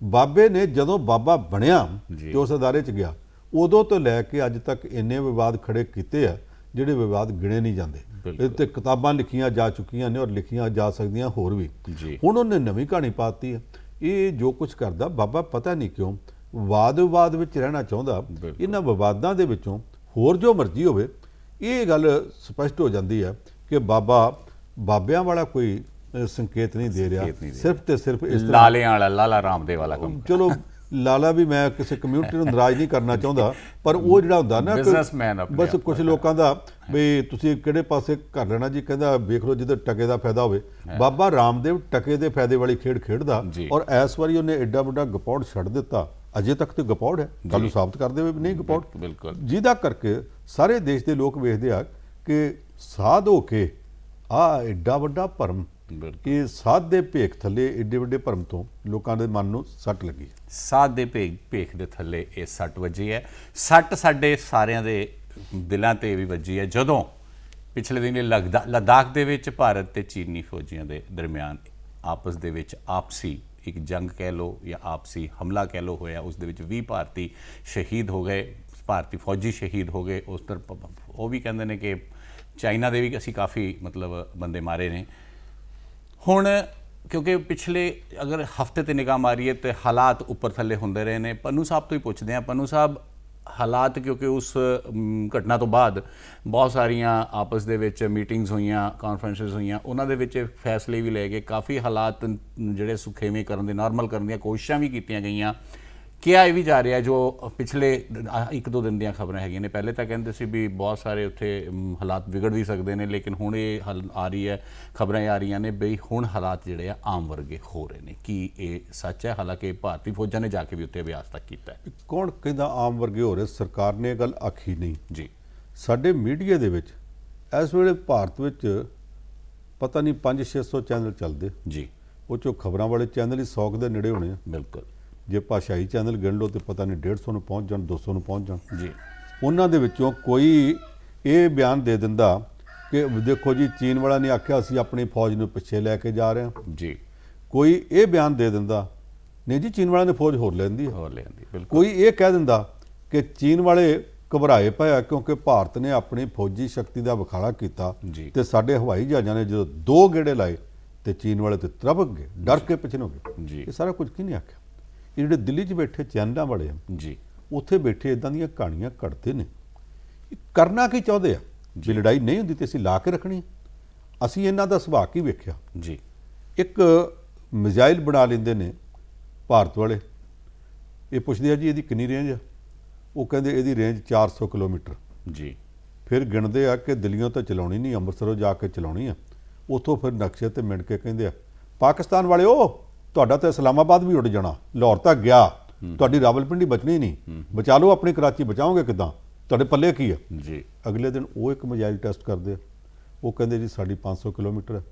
ਬਾਬੇ ਨੇ ਜਦੋਂ ਬਾਬਾ ਬਣਿਆ ਜੀ। ਤੇ ਉਸ ਅਦਾਰੇ 'ਚ ਗਿਆ, ਉਦੋਂ ਤੋਂ ਲੈ ਕੇ ਅੱਜ ਤੱਕ ਇੰਨੇ ਵਿਵਾਦ ਖੜੇ ਕੀਤੇ ਆ ਜਿਹੜੇ ਵਿਵਾਦ ਗਿਣੇ ਨਹੀਂ ਜਾਂਦੇ। ਬਿਲਕੁਲ। ਇਹ ਤੇ ਕਿਤਾਬਾਂ ਲਿਖੀਆਂ ਜਾ ਚੁੱਕੀਆਂ ਨੇ ਔਰ ਲਿਖੀਆਂ ਜਾ ਸਕਦੀਆਂ ਹੋਰ ਵੀ। ਜੀ ਹੁਣ ਉਹਨੇ ਨਵੀਂ ਕਹਾਣੀ ਪਾਤੀ ਹੈ। ਇਹ ਜੋ ਕੁਝ ਕਰਦਾ ਬਾਬਾ ਪਤਾ ਨਹੀਂ ਕਿਉਂ ਵਾਦ ਵਿਵਾਦ ਵਿੱਚ ਰਹਿਣਾ ਚਾਹੁੰਦਾ। ਬਿਲਕੁਲ। ਇਹਨਾਂ ਵਿਵਾਦਾਂ ਦੇ ਵਿੱਚੋਂ ਹੋਰ ਜੋ ਮਰਜ਼ੀ ਹੋਵੇ, ਇਹ ਗੱਲ ਸਪਸ਼ਟ ਹੋ ਜਾਂਦੀ ਹੈ ਕਿ ਬਾਬਾ ਕਰ ਵਾਲਾ ਕੋਈ ਸੰਕੇਤ ਨਹੀਂ ਦੇ ਰਿਹਾ। ਸੰਕੇਤ ਨਹੀਂ ਦੇ ਸਿਰਫ ਤੇ ਸਿਰਫ ਇਸ ਤਰ੍ਹਾਂ ਲਾਲਿਆਂ ਵਾਲਾ ਲਾਲਾ ਰਾਮਦੇਵ ਵਾਲਾ ਕੰਮ ਚਲੋ ਲਾਲਾ ਵੀ ਮੈਂ ਕਿਸੇ ਕਮਿਊਨਿਟੀ ਨੂੰ ਨਾਰਾਜ਼ ਨਹੀਂ ਕਰਨਾ ਚਾਹੁੰਦਾ, ਪਰ ਉਹ ਜਿਹੜਾ ਹੁੰਦਾ ਨਾ Businessman ਆਪਣੇ ਬਸ ਆਪ ਕੁਝ ਲੋਕਾਂ ਦਾ ਵੀ ਤੁਸੀਂ ਕਿਹੜੇ ਪਾਸੇ ਕਰ ਲੈਣਾ ਜੀ, ਕਹਿੰਦਾ ਵੇਖ ਲਓ ਜਿੱਧਰ ਟਕੇ ਦਾ ਫਾਇਦਾ ਹੋਵੇ। ਬਾਬਾ ਰਾਮਦੇਵ ਟਕੇ ਦੇ ਫਾਇਦੇ ਵਾਲੀ ਖੇਡ ਖੇਡਦਾ ਜੀ। ਔਰ ਇਸ ਵਾਰੀ ਉਹਨੇ ਐਡਾ ਵੱਡਾ ਗਪੌੜ ਛੱਡ ਦਿੱਤਾ। ਅਜੇ ਤੱਕ ਤੇ ਗਪੌੜ ਹੈ, ਕੱਲ ਨੂੰ ਸਾਬਤ ਕਰ ਦੇਵੇ ਵੀ ਨਹੀਂ ਗਪੌੜ। ਬਿਲਕੁਲ ਜਿਹਦਾ ਕਰਕੇ ਸਾਰੇ ਦੇਸ਼ ਦੇ ਲੋਕ ਵੇਖਦੇ ਆ ਕਿ ਸਾਧ ਹੋ ਕੇ ਆ ਐਡਾ ਵੱਡਾ ਭਰਮ, ਬਿਲਕੁਲ ਇਹ ਸਾਧ ਦੇ ਭੇਖ ਥੱਲੇ ਏਡੇ ਵੱਡੇ ਭਰਮ ਤੋਂ ਲੋਕਾਂ ਦੇ ਮਨ ਨੂੰ ਸੱਟ ਲੱਗੀ। ਸਾਧ ਦੇ ਭੇਖ ਦੇ ਥੱਲੇ ਇਹ ਸੱਟ ਵੱਜੀ ਹੈ। ਸੱਟ ਸਾਡੇ ਸਾਰਿਆਂ ਦੇ ਦਿਲਾਂ ਤੇ ਵੀ ਵੱਜੀ ਹੈ ਜਦੋਂ ਪਿਛਲੇ ਦਿਨੀ ਲੱਦਾਖ ਦੇ ਵਿੱਚ ਭਾਰਤ ਤੇ ਚੀਨੀ ਫੌਜੀਆਂ ਦੇ ਦਰਮਿਆਨ ਆਪਸ ਦੇ ਵਿੱਚ ਆਪਸੀ ਇੱਕ ਜੰਗ ਕਹਿ ਲਓ ਜਾਂ ਆਪਸੀ ਹਮਲਾ ਕਹਿ ਲਓ ਹੋਇਆ। ਉਸ ਦੇ ਵਿੱਚ 20 ਭਾਰਤੀ ਸ਼ਹੀਦ ਹੋ ਗਏ, ਭਾਰਤੀ ਫੌਜੀ ਸ਼ਹੀਦ ਹੋ ਗਏ। ਉਸ ਤਰ੍ਹਾਂ ਉਹ ਵੀ ਕਹਿੰਦੇ ਨੇ ਕਿ ਚਾਈਨਾ ਦੇ ਵੀ ਅਸੀਂ ਕਾਫੀ ਮਤਲਬ ਬੰਦੇ ਮਾਰੇ ਨੇ। ਹੁਣ ਕਿਉਂਕਿ ਪਿਛਲੇ ਅਗਰ ਹਫਤੇ ਤੇ ਨਿਗਾਹ ਮਾਰੀਏ ਤੇ ਹਾਲਾਤ ਉੱਪਰ ਥੱਲੇ ਹੁੰਦੇ ਰਹੇ ਨੇ। ਪੰਨੂ ਸਾਹਿਬ ਤੋਂ ਹੀ ਪੁੱਛਦੇ ਹਾਂ। ਪੰਨੂ ਸਾਹਿਬ, ਹਾਲਾਤ ਕਿਉਂਕਿ ਉਸ ਘਟਨਾ ਤੋਂ ਬਾਅਦ ਬਹੁਤ ਸਾਰੀਆਂ ਆਪਸ ਦੇ ਵਿੱਚ ਮੀਟਿੰਗਸ ਹੋਈਆਂ, ਕਾਨਫਰੰਸਿਸ ਹੋਈਆਂ, ਉਹਨਾਂ ਦੇ ਵਿੱਚ ਫੈਸਲੇ ਵੀ ਲਏ ਗਏ। ਕਾਫੀ ਹਾਲਾਤ ਜਿਹੜੇ ਸੁਖੇਵੇਂ ਕਰਨ ਦੇ, ਨਾਰਮਲ ਕਰਨ ਦੀਆਂ ਕੋਸ਼ਿਸ਼ਾਂ ਵੀ ਕੀਤੀਆਂ ਗਈਆਂ। ਕਿਹਾ ਇਹ ਵੀ ਜਾ ਰਿਹਾ ਜੋ ਪਿਛਲੇ 1-2 ਦਿਨ ਦੀਆਂ ਖਬਰਾਂ ਹੈਗੀਆਂ ਨੇ, ਪਹਿਲੇ ਤਾਂ ਕਹਿੰਦੇ ਸੀ ਵੀ ਬਹੁਤ ਸਾਰੇ ਉੱਥੇ ਹਾਲਾਤ ਵਿਗੜ ਵੀ ਸਕਦੇ ਨੇ, ਲੇਕਿਨ ਹੁਣ ਇਹ ਆ ਰਹੀ ਹੈ, ਖਬਰਾਂ ਆ ਰਹੀਆਂ ਨੇ ਬਈ ਹੁਣ ਹਾਲਾਤ ਜਿਹੜੇ ਆ ਆਮ ਵਰਗੇ ਹੋ ਰਹੇ ਨੇ। ਕੀ ਇਹ ਸੱਚ ਹੈ? ਹਾਲਾਂਕਿ ਭਾਰਤੀ ਫੌਜਾਂ ਨੇ ਜਾ ਕੇ ਵੀ ਉੱਥੇ ਅਭਿਆਸ ਤੱਕ ਕੀਤਾ ਹੈ। ਕੌਣ ਕਹਿੰਦਾ ਆਮ ਵਰਗੇ ਹੋ ਰਹੇ? ਸਰਕਾਰ ਨੇ ਇਹ ਗੱਲ ਆਖੀ ਨਹੀਂ ਜੀ। ਸਾਡੇ ਮੀਡੀਆ ਦੇ ਵਿੱਚ ਇਸ ਵੇਲੇ ਭਾਰਤ ਵਿੱਚ ਪਤਾ ਨਹੀਂ 500-600 ਚੈਨਲ ਚੱਲਦੇ ਜੀ। ਉਹ 'ਚੋਂ ਖਬਰਾਂ ਵਾਲੇ ਚੈਨਲ ਹੀ 100 ਦੇ ਨੇੜੇ ਹੋਣੇ ਆ। ਬਿਲਕੁਲ ਜੇ ਭਾਸ਼ਾਈ ਚੈਨਲ ਗਿਣ ਲਓ ਤੇ ਪਤਾ ਨਹੀਂ 150 ਨੂੰ ਪਹੁੰਚ ਜਾਣ, 200 ਨੂੰ ਪਹੁੰਚ ਜਾਣ। ਜੀ। ਉਹਨਾਂ ਦੇ ਵਿੱਚੋਂ ਕੋਈ ਇਹ ਬਿਆਨ ਦੇ ਦਿੰਦਾ ਕਿ ਦੇਖੋ ਜੀ ਚੀਨ ਵਾਲਾ ਨੇ ਆਖਿਆ ਅਸੀਂ ਆਪਣੀ ਫੌਜ ਨੂੰ ਪਿੱਛੇ ਲੈ ਕੇ ਜਾ ਰਹੇ ਹਾਂ। ਜੀ। ਕੋਈ ਇਹ ਬਿਆਨ ਦੇ ਦਿੰਦਾ ਨਹੀਂ ਜੀ ਚੀਨ ਵਾਲਿਆਂ ਨੇ ਫੌਜ ਹੋਰ ਲੈਂਦੀ ਹੈ। ਹੋਰ ਲਿਆਂਦੀ। ਬਿਲਕੁਲ। ਕੋਈ ਇਹ ਕਹਿ ਦਿੰਦਾ ਕਿ ਚੀਨ ਵਾਲੇ ਘਬਰਾਏ ਪਏ ਆ ਕਿਉਂਕਿ ਭਾਰਤ ਨੇ ਆਪਣੀ ਫੌਜੀ ਸ਼ਕਤੀ ਦਾ ਵਿਖਾਲਾ ਕੀਤਾ ਜੀ। ਤੇ ਸਾਡੇ ਹਵਾਈ ਜਹਾਜ਼ਾਂ ਨੇ ਜਦੋਂ 2 ਗੇੜੇ ਲਾਏ ਤੇ ਚੀਨ ਵਾਲੇ ਤੇ ਤਰਪਕ ਗਏ, ਡਰ ਕੇ ਪਿੱਛੇ ਨੂੰ ਗਏ। ਜੀ। ਇਹ ਸਾਰਾ ਕੁਝ ਕਿਹਨੇ ਆਖਿਆ? ਇਹ ਜਿਹੜੇ ਦਿੱਲੀ 'ਚ ਬੈਠੇ ਚੈਨਲਾਂ ਵਾਲੇ ਆ, ਜੀ। ਉੱਥੇ ਬੈਠੇ ਇਦਾਂ ਦੀਆਂ ਕਹਾਣੀਆਂ ਘੜਦੇ ਨੇ। ਇਹ ਕਰਨਾ ਕੀ ਚਾਹੁੰਦੇ ਆ? ਜੇ ਲੜਾਈ ਨਹੀਂ ਹੁੰਦੀ ਤੇ ਅਸੀਂ ਲਾ ਕੇ ਰੱਖਣੀ। ਅਸੀਂ ਇਹਨਾਂ ਦਾ ਸੁਭਾਅ ਕੀ ਵੇਖਿਆ? ਜੀ। ਇੱਕ ਮਿਜ਼ਾਈਲ ਬਣਾ ਲੈਂਦੇ ਨੇ ਭਾਰਤ ਵਾਲੇ। ਇਹ ਪੁੱਛਦੇ ਆ ਜੀ ਇਹਦੀ ਕਿੰਨੀ ਰੇਂਜ ਆ? ਉਹ ਕਹਿੰਦੇ ਇਹਦੀ ਰੇਂਜ 400 ਕਿਲੋਮੀਟਰ। ਜੀ। ਫਿਰ ਗਿਣਦੇ ਆ ਕਿ ਦਿੱਲੀੋਂ ਤਾਂ ਚਲਾਉਣੀ ਨਹੀਂ, ਅੰਮ੍ਰਿਤਸਰੋਂ ਜਾ ਕੇ ਚਲਾਉਣੀ ਆ। ਉੱਥੋਂ ਫਿਰ ਨਕਸ਼ੇ ਤੇ ਮਿਣ ਕੇ ਕਹਿੰਦੇ ਆ ਪਾਕਿਸਤਾਨ ਵਾਲਿਓ ਤੁਹਾਡਾ ਤਾਂ ਇਸਲਾਮਾਬਾਦ ਵੀ ਉੱਡ ਜਾਣਾ, ਲਾਹੌਰ ਤੱਕ ਗਿਆ, ਤੁਹਾਡੀ ਰਾਵਲਪਿੰਡੀ ਬਚਣੀ ਨਹੀਂ, ਬਚਾ ਲਓ ਆਪਣੀ ਕਰਾਚੀ, ਬਚਾਓਗੇ ਕਿੱਦਾਂ? ਤੁਹਾਡੇ ਪੱਲੇ ਕੀ ਆ? ਜੀ। ਅਗਲੇ ਦਿਨ ਉਹ ਇੱਕ ਮਿਜ਼ਾਈਲ ਟੈਸਟ ਕਰਦੇ ਆ, ਉਹ ਕਹਿੰਦੇ ਜੀ ਸਾਡੀ 500 ਕਿਲੋਮੀਟਰ ਹੈ।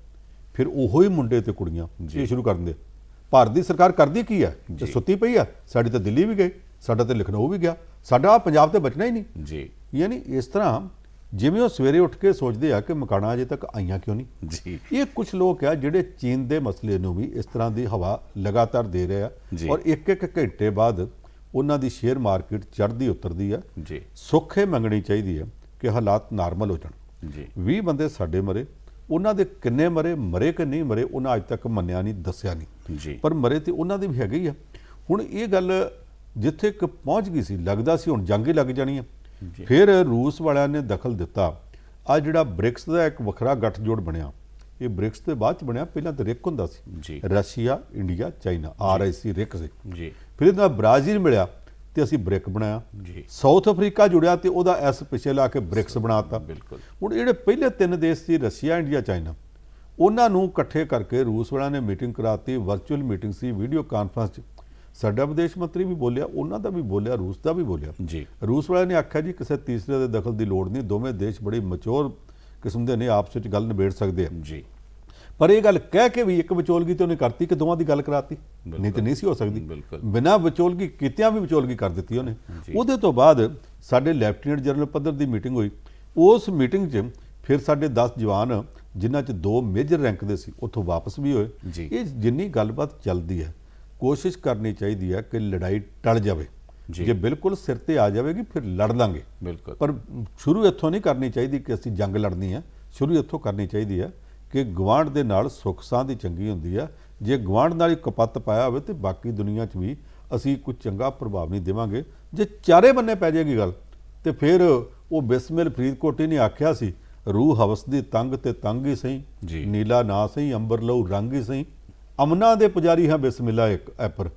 ਫਿਰ ਉਹੋ ਹੀ ਮੁੰਡੇ ਤੇ ਕੁੜੀਆਂ ਇਹ ਸ਼ੁਰੂ ਕਰ ਦਿੰਦੇ। ਭਾਰਤ ਦੀ ਸਰਕਾਰ ਕਰਦੀ ਕੀ ਹੈ? ਤੇ ਸੁੱਤੀ ਪਈ ਆ। ਸਾਡੀ ਤਾਂ ਦਿੱਲੀ ਵੀ ਗਈ, ਸਾਡਾ ਤਾਂ ਲਖਨਊ ਵੀ ਗਿਆ, ਸਾਡਾ ਪੰਜਾਬ ਤੇ ਬਚਣਾ ਹੀ ਨਹੀਂ। ਜੀ। ਯਾਨੀ ਇਸ ਤਰ੍ਹਾਂ ਜਿਵੇਂ ਉਹ ਸਵੇਰੇ ਉੱਠ ਕੇ ਸੋਚਦੇ ਆ ਕਿ ਮਕਾਨਾਂ ਅਜੇ ਤੱਕ ਆਈਆਂ ਕਿਉਂ ਨਹੀਂ। ਜੀ ਇਹ ਕੁਝ ਲੋਕ ਆ ਜਿਹੜੇ ਚੀਨ ਦੇ ਮਸਲੇ ਨੂੰ ਵੀ ਇਸ ਤਰ੍ਹਾਂ ਦੀ ਹਵਾ ਲਗਾਤਾਰ ਦੇ ਰਹੇ ਆ ਜੀ। ਔਰ ਇੱਕ ਇੱਕ ਘੰਟੇ ਬਾਅਦ ਉਹਨਾਂ ਦੀ ਸ਼ੇਅਰ ਮਾਰਕੀਟ ਚੜ੍ਹਦੀ ਉਤਰਦੀ ਆ। ਜੀ ਸੁੱਖ ਇਹ ਮੰਗਣੀ ਚਾਹੀਦੀ ਆ ਕਿ ਹਾਲਾਤ ਨਾਰਮਲ ਹੋ ਜਾਣ। ਜੀ 20 ਬੰਦੇ ਸਾਡੇ ਮਰੇ, ਉਹਨਾਂ ਦੇ ਕਿੰਨੇ ਮਰੇ ਕਿ ਨਹੀਂ ਮਰੇ ਉਹਨਾਂ ਅੱਜ ਤੱਕ ਮੰਨਿਆ ਨਹੀਂ, ਦੱਸਿਆ ਨਹੀਂ, ਜੀ ਪਰ ਮਰੇ ਤੇ ਉਹਨਾਂ ਦੇ ਵੀ ਹੈਗੇ ਹੀ ਆ। ਹੁਣ ਇਹ ਗੱਲ ਜਿੱਥੇ ਇੱਕ ਪਹੁੰਚ ਗਈ ਸੀ, ਲੱਗਦਾ ਸੀ ਹੁਣ ਜੰਗ ਹੀ ਲੱਗ ਜਾਣੀ ਆ। ਜੀ। ਫਿਰ ਰੂਸ ਵਾਲਿਆਂ ਨੇ ਦਖਲ ਦਿੱਤਾ। ਆ ਜਿਹੜਾ ਬ੍ਰਿਕਸ ਦਾ ਇੱਕ ਵੱਖਰਾ ਗੱਠਜੋੜ ਬਣਿਆ, ਇਹ ਬ੍ਰਿਕਸ ਦੇ ਬਾਅਦ ਚ ਬਣਿਆ, ਪਹਿਲਾਂ ਤਾਂ ਰਿਕ ਹੁੰਦਾ ਸੀ, ਜੀ ਰਸ਼ੀਆ, ਇੰਡੀਆ, ਚਾਈਨਾ, RIC ਰਿਕ ਸੀ। ਜੀ ਫਿਰ ਇਹਦਾ ਬ੍ਰਾਜ਼ੀਲ ਮਿਲਿਆ ਤੇ ਅਸੀਂ ਬ੍ਰਿਕ ਬਣਾਇਆ। ਜੀ ਸਾਊਥ ਅਫਰੀਕਾ ਜੁੜਿਆ ਤੇ ਉਹਦਾ ਐਸ ਪਿੱਛੇ ਲਾ ਕੇ ਬ੍ਰਿਕਸ ਬਣਾਤਾ। ਬਿਲਕੁਲ ਹੁਣ ਜਿਹੜੇ ਪਹਿਲੇ 3 ਦੇਸ਼ ਸੀ, ਰਸ਼ੀਆ, ਇੰਡੀਆ, ਚਾਈਨਾ, ਉਹਨਾਂ ਨੂੰ ਇਕੱਠੇ ਕਰਕੇ ਰੂਸ ਵਾਲਿਆਂ ਨੇ ਮੀਟਿੰਗ ਕਰਾਤੀ। ਵਰਚੁਅਲ ਮੀਟਿੰਗ ਸੀ, ਵੀਡੀਓ ਕਾਨਫਰੰਸ 'ਚ ਸਾਡਾ ਵਿਦੇਸ਼ ਮੰਤਰੀ ਵੀ ਬੋਲਿਆ, ਉਹਨਾਂ ਦਾ ਵੀ ਬੋਲਿਆ, ਰੂਸ ਦਾ ਵੀ ਬੋਲਿਆ। ਜੀ ਰੂਸ ਵਾਲਿਆਂ ਨੇ ਆਖਿਆ ਜੀ ਕਿਸੇ ਤੀਸਰੇ ਦੇ ਦਖਲ ਦੀ ਲੋੜ ਨਹੀਂ, ਦੋਵੇਂ ਦੇਸ਼ ਬੜੇ ਮੈਚੁਰ ਕਿਸਮ ਦੇ ਨੇ, ਆਪਸ ਵਿੱਚ ਗੱਲ ਨਿਬੇੜ ਸਕਦੇ ਆ। ਜੀ ਪਰ ਇਹ ਗੱਲ ਕਹਿ ਕੇ ਵੀ ਇੱਕ ਵਿਚੋਲਗੀ ਤੇ ਉਹਨੇ ਕਰਤੀ ਕਿ ਦੋਵਾਂ ਦੀ ਗੱਲ ਕਰਾਤੀ, ਨਹੀਂ ਤੇ ਨਹੀਂ ਸੀ ਹੋ ਸਕਦੀ। ਬਿਲਕੁਲ ਬਿਨਾਂ ਵਿਚੋਲਗੀ ਕੀਤਿਆਂ ਵੀ ਵਿਚੋਲਗੀ ਕਰ ਦਿੱਤੀ ਉਹਨੇ। ਜੀ। ਉਹਦੇ ਤੋਂ ਬਾਅਦ ਸਾਡੇ ਲੈਫਟੀਨੈਂਟ ਜਨਰਲ ਪੱਧਰ ਦੀ ਮੀਟਿੰਗ ਹੋਈ। ਉਸ ਮੀਟਿੰਗ 'ਚ ਫਿਰ ਸਾਡੇ 10 ਜਵਾਨ, ਜਿਨ੍ਹਾਂ 'ਚ 2 ਮੇਜਰ ਰੈਂਕ ਦੇ ਸੀ, ਉੱਥੋਂ ਵਾਪਸ ਵੀ ਹੋਏ। ਜੀ। ਇਹ ਜਿੰਨੀ ਗੱਲਬਾਤ ਚੱਲਦੀ ਹੈ, ਕੋਸ਼ਿਸ਼ ਕਰਨੀ ਚਾਹੀਦੀ ਹੈ ਕਿ ਲੜਾਈ ਟਲ ਜਾਵੇ। ਜੀ। ਜੇ ਬਿਲਕੁਲ ਸਿਰ ਤੇ ਆ ਜਾਵੇਗੀ ਫਿਰ ਲੜ ਲਾਂਗੇ, ਬਿਲਕੁਲ ਪਰ ਸ਼ੁਰੂ ਇੱਥੋਂ ਨਹੀਂ ਕਰਨੀ ਚਾਹੀਦੀ ਕਿ ਅਸੀਂ ਜੰਗ ਲੜਨੀ ਹੈ। ਸ਼ੁਰੂ ਇੱਥੋਂ ਕਰਨੀ ਚਾਹੀਦੀ ਹੈ ਕਿ ਗੁਆਂਢ ਦੇ ਨਾਲ ਸੁੱਖ ਸਾਂਝ ਚੰਗੀ ਹੁੰਦੀ ਆ। ਜੇ ਗੁਆਂਢ ਨਾਲ ਹੀ ਕਪੱਤ ਪਾਇਆ ਹੋਵੇ ਤੇ ਬਾਕੀ ਦੁਨੀਆ 'ਚ ਵੀ ਅਸੀਂ ਕੁਝ ਚੰਗਾ ਪ੍ਰਭਾਵ ਨਹੀਂ ਦੇਵਾਂਗੇ। ਜੇ ਚਾਰੇ ਬੰਨੇ ਪੈ ਜਾਏਗੀ ਗੱਲ ਤੇ ਫਿਰ ਉਹ ਬਿਸਮਿਲ ਫਰੀਦਕੋਟੀ ਨੇ ਆਖਿਆ ਸੀ, ਰੂਹ ਹਵਸ ਦੀ ਤੰਗ ਤੇ ਤੰਗ ਹੀ ਸਹੀ, ਜੀ। ਨੀਲਾ ਨਾ ਸਹੀ, ਅੰਬਰ ਲਹੂ ਰੰਗ ਹੀ ਸਹੀ, ਅਮਨਾ ਦੇ ਪੁਜਾਰੀ ਹਾਂ ਬਿਸਮਿਲ੍ਲਾ ਇੱਕ ਐਪਰ,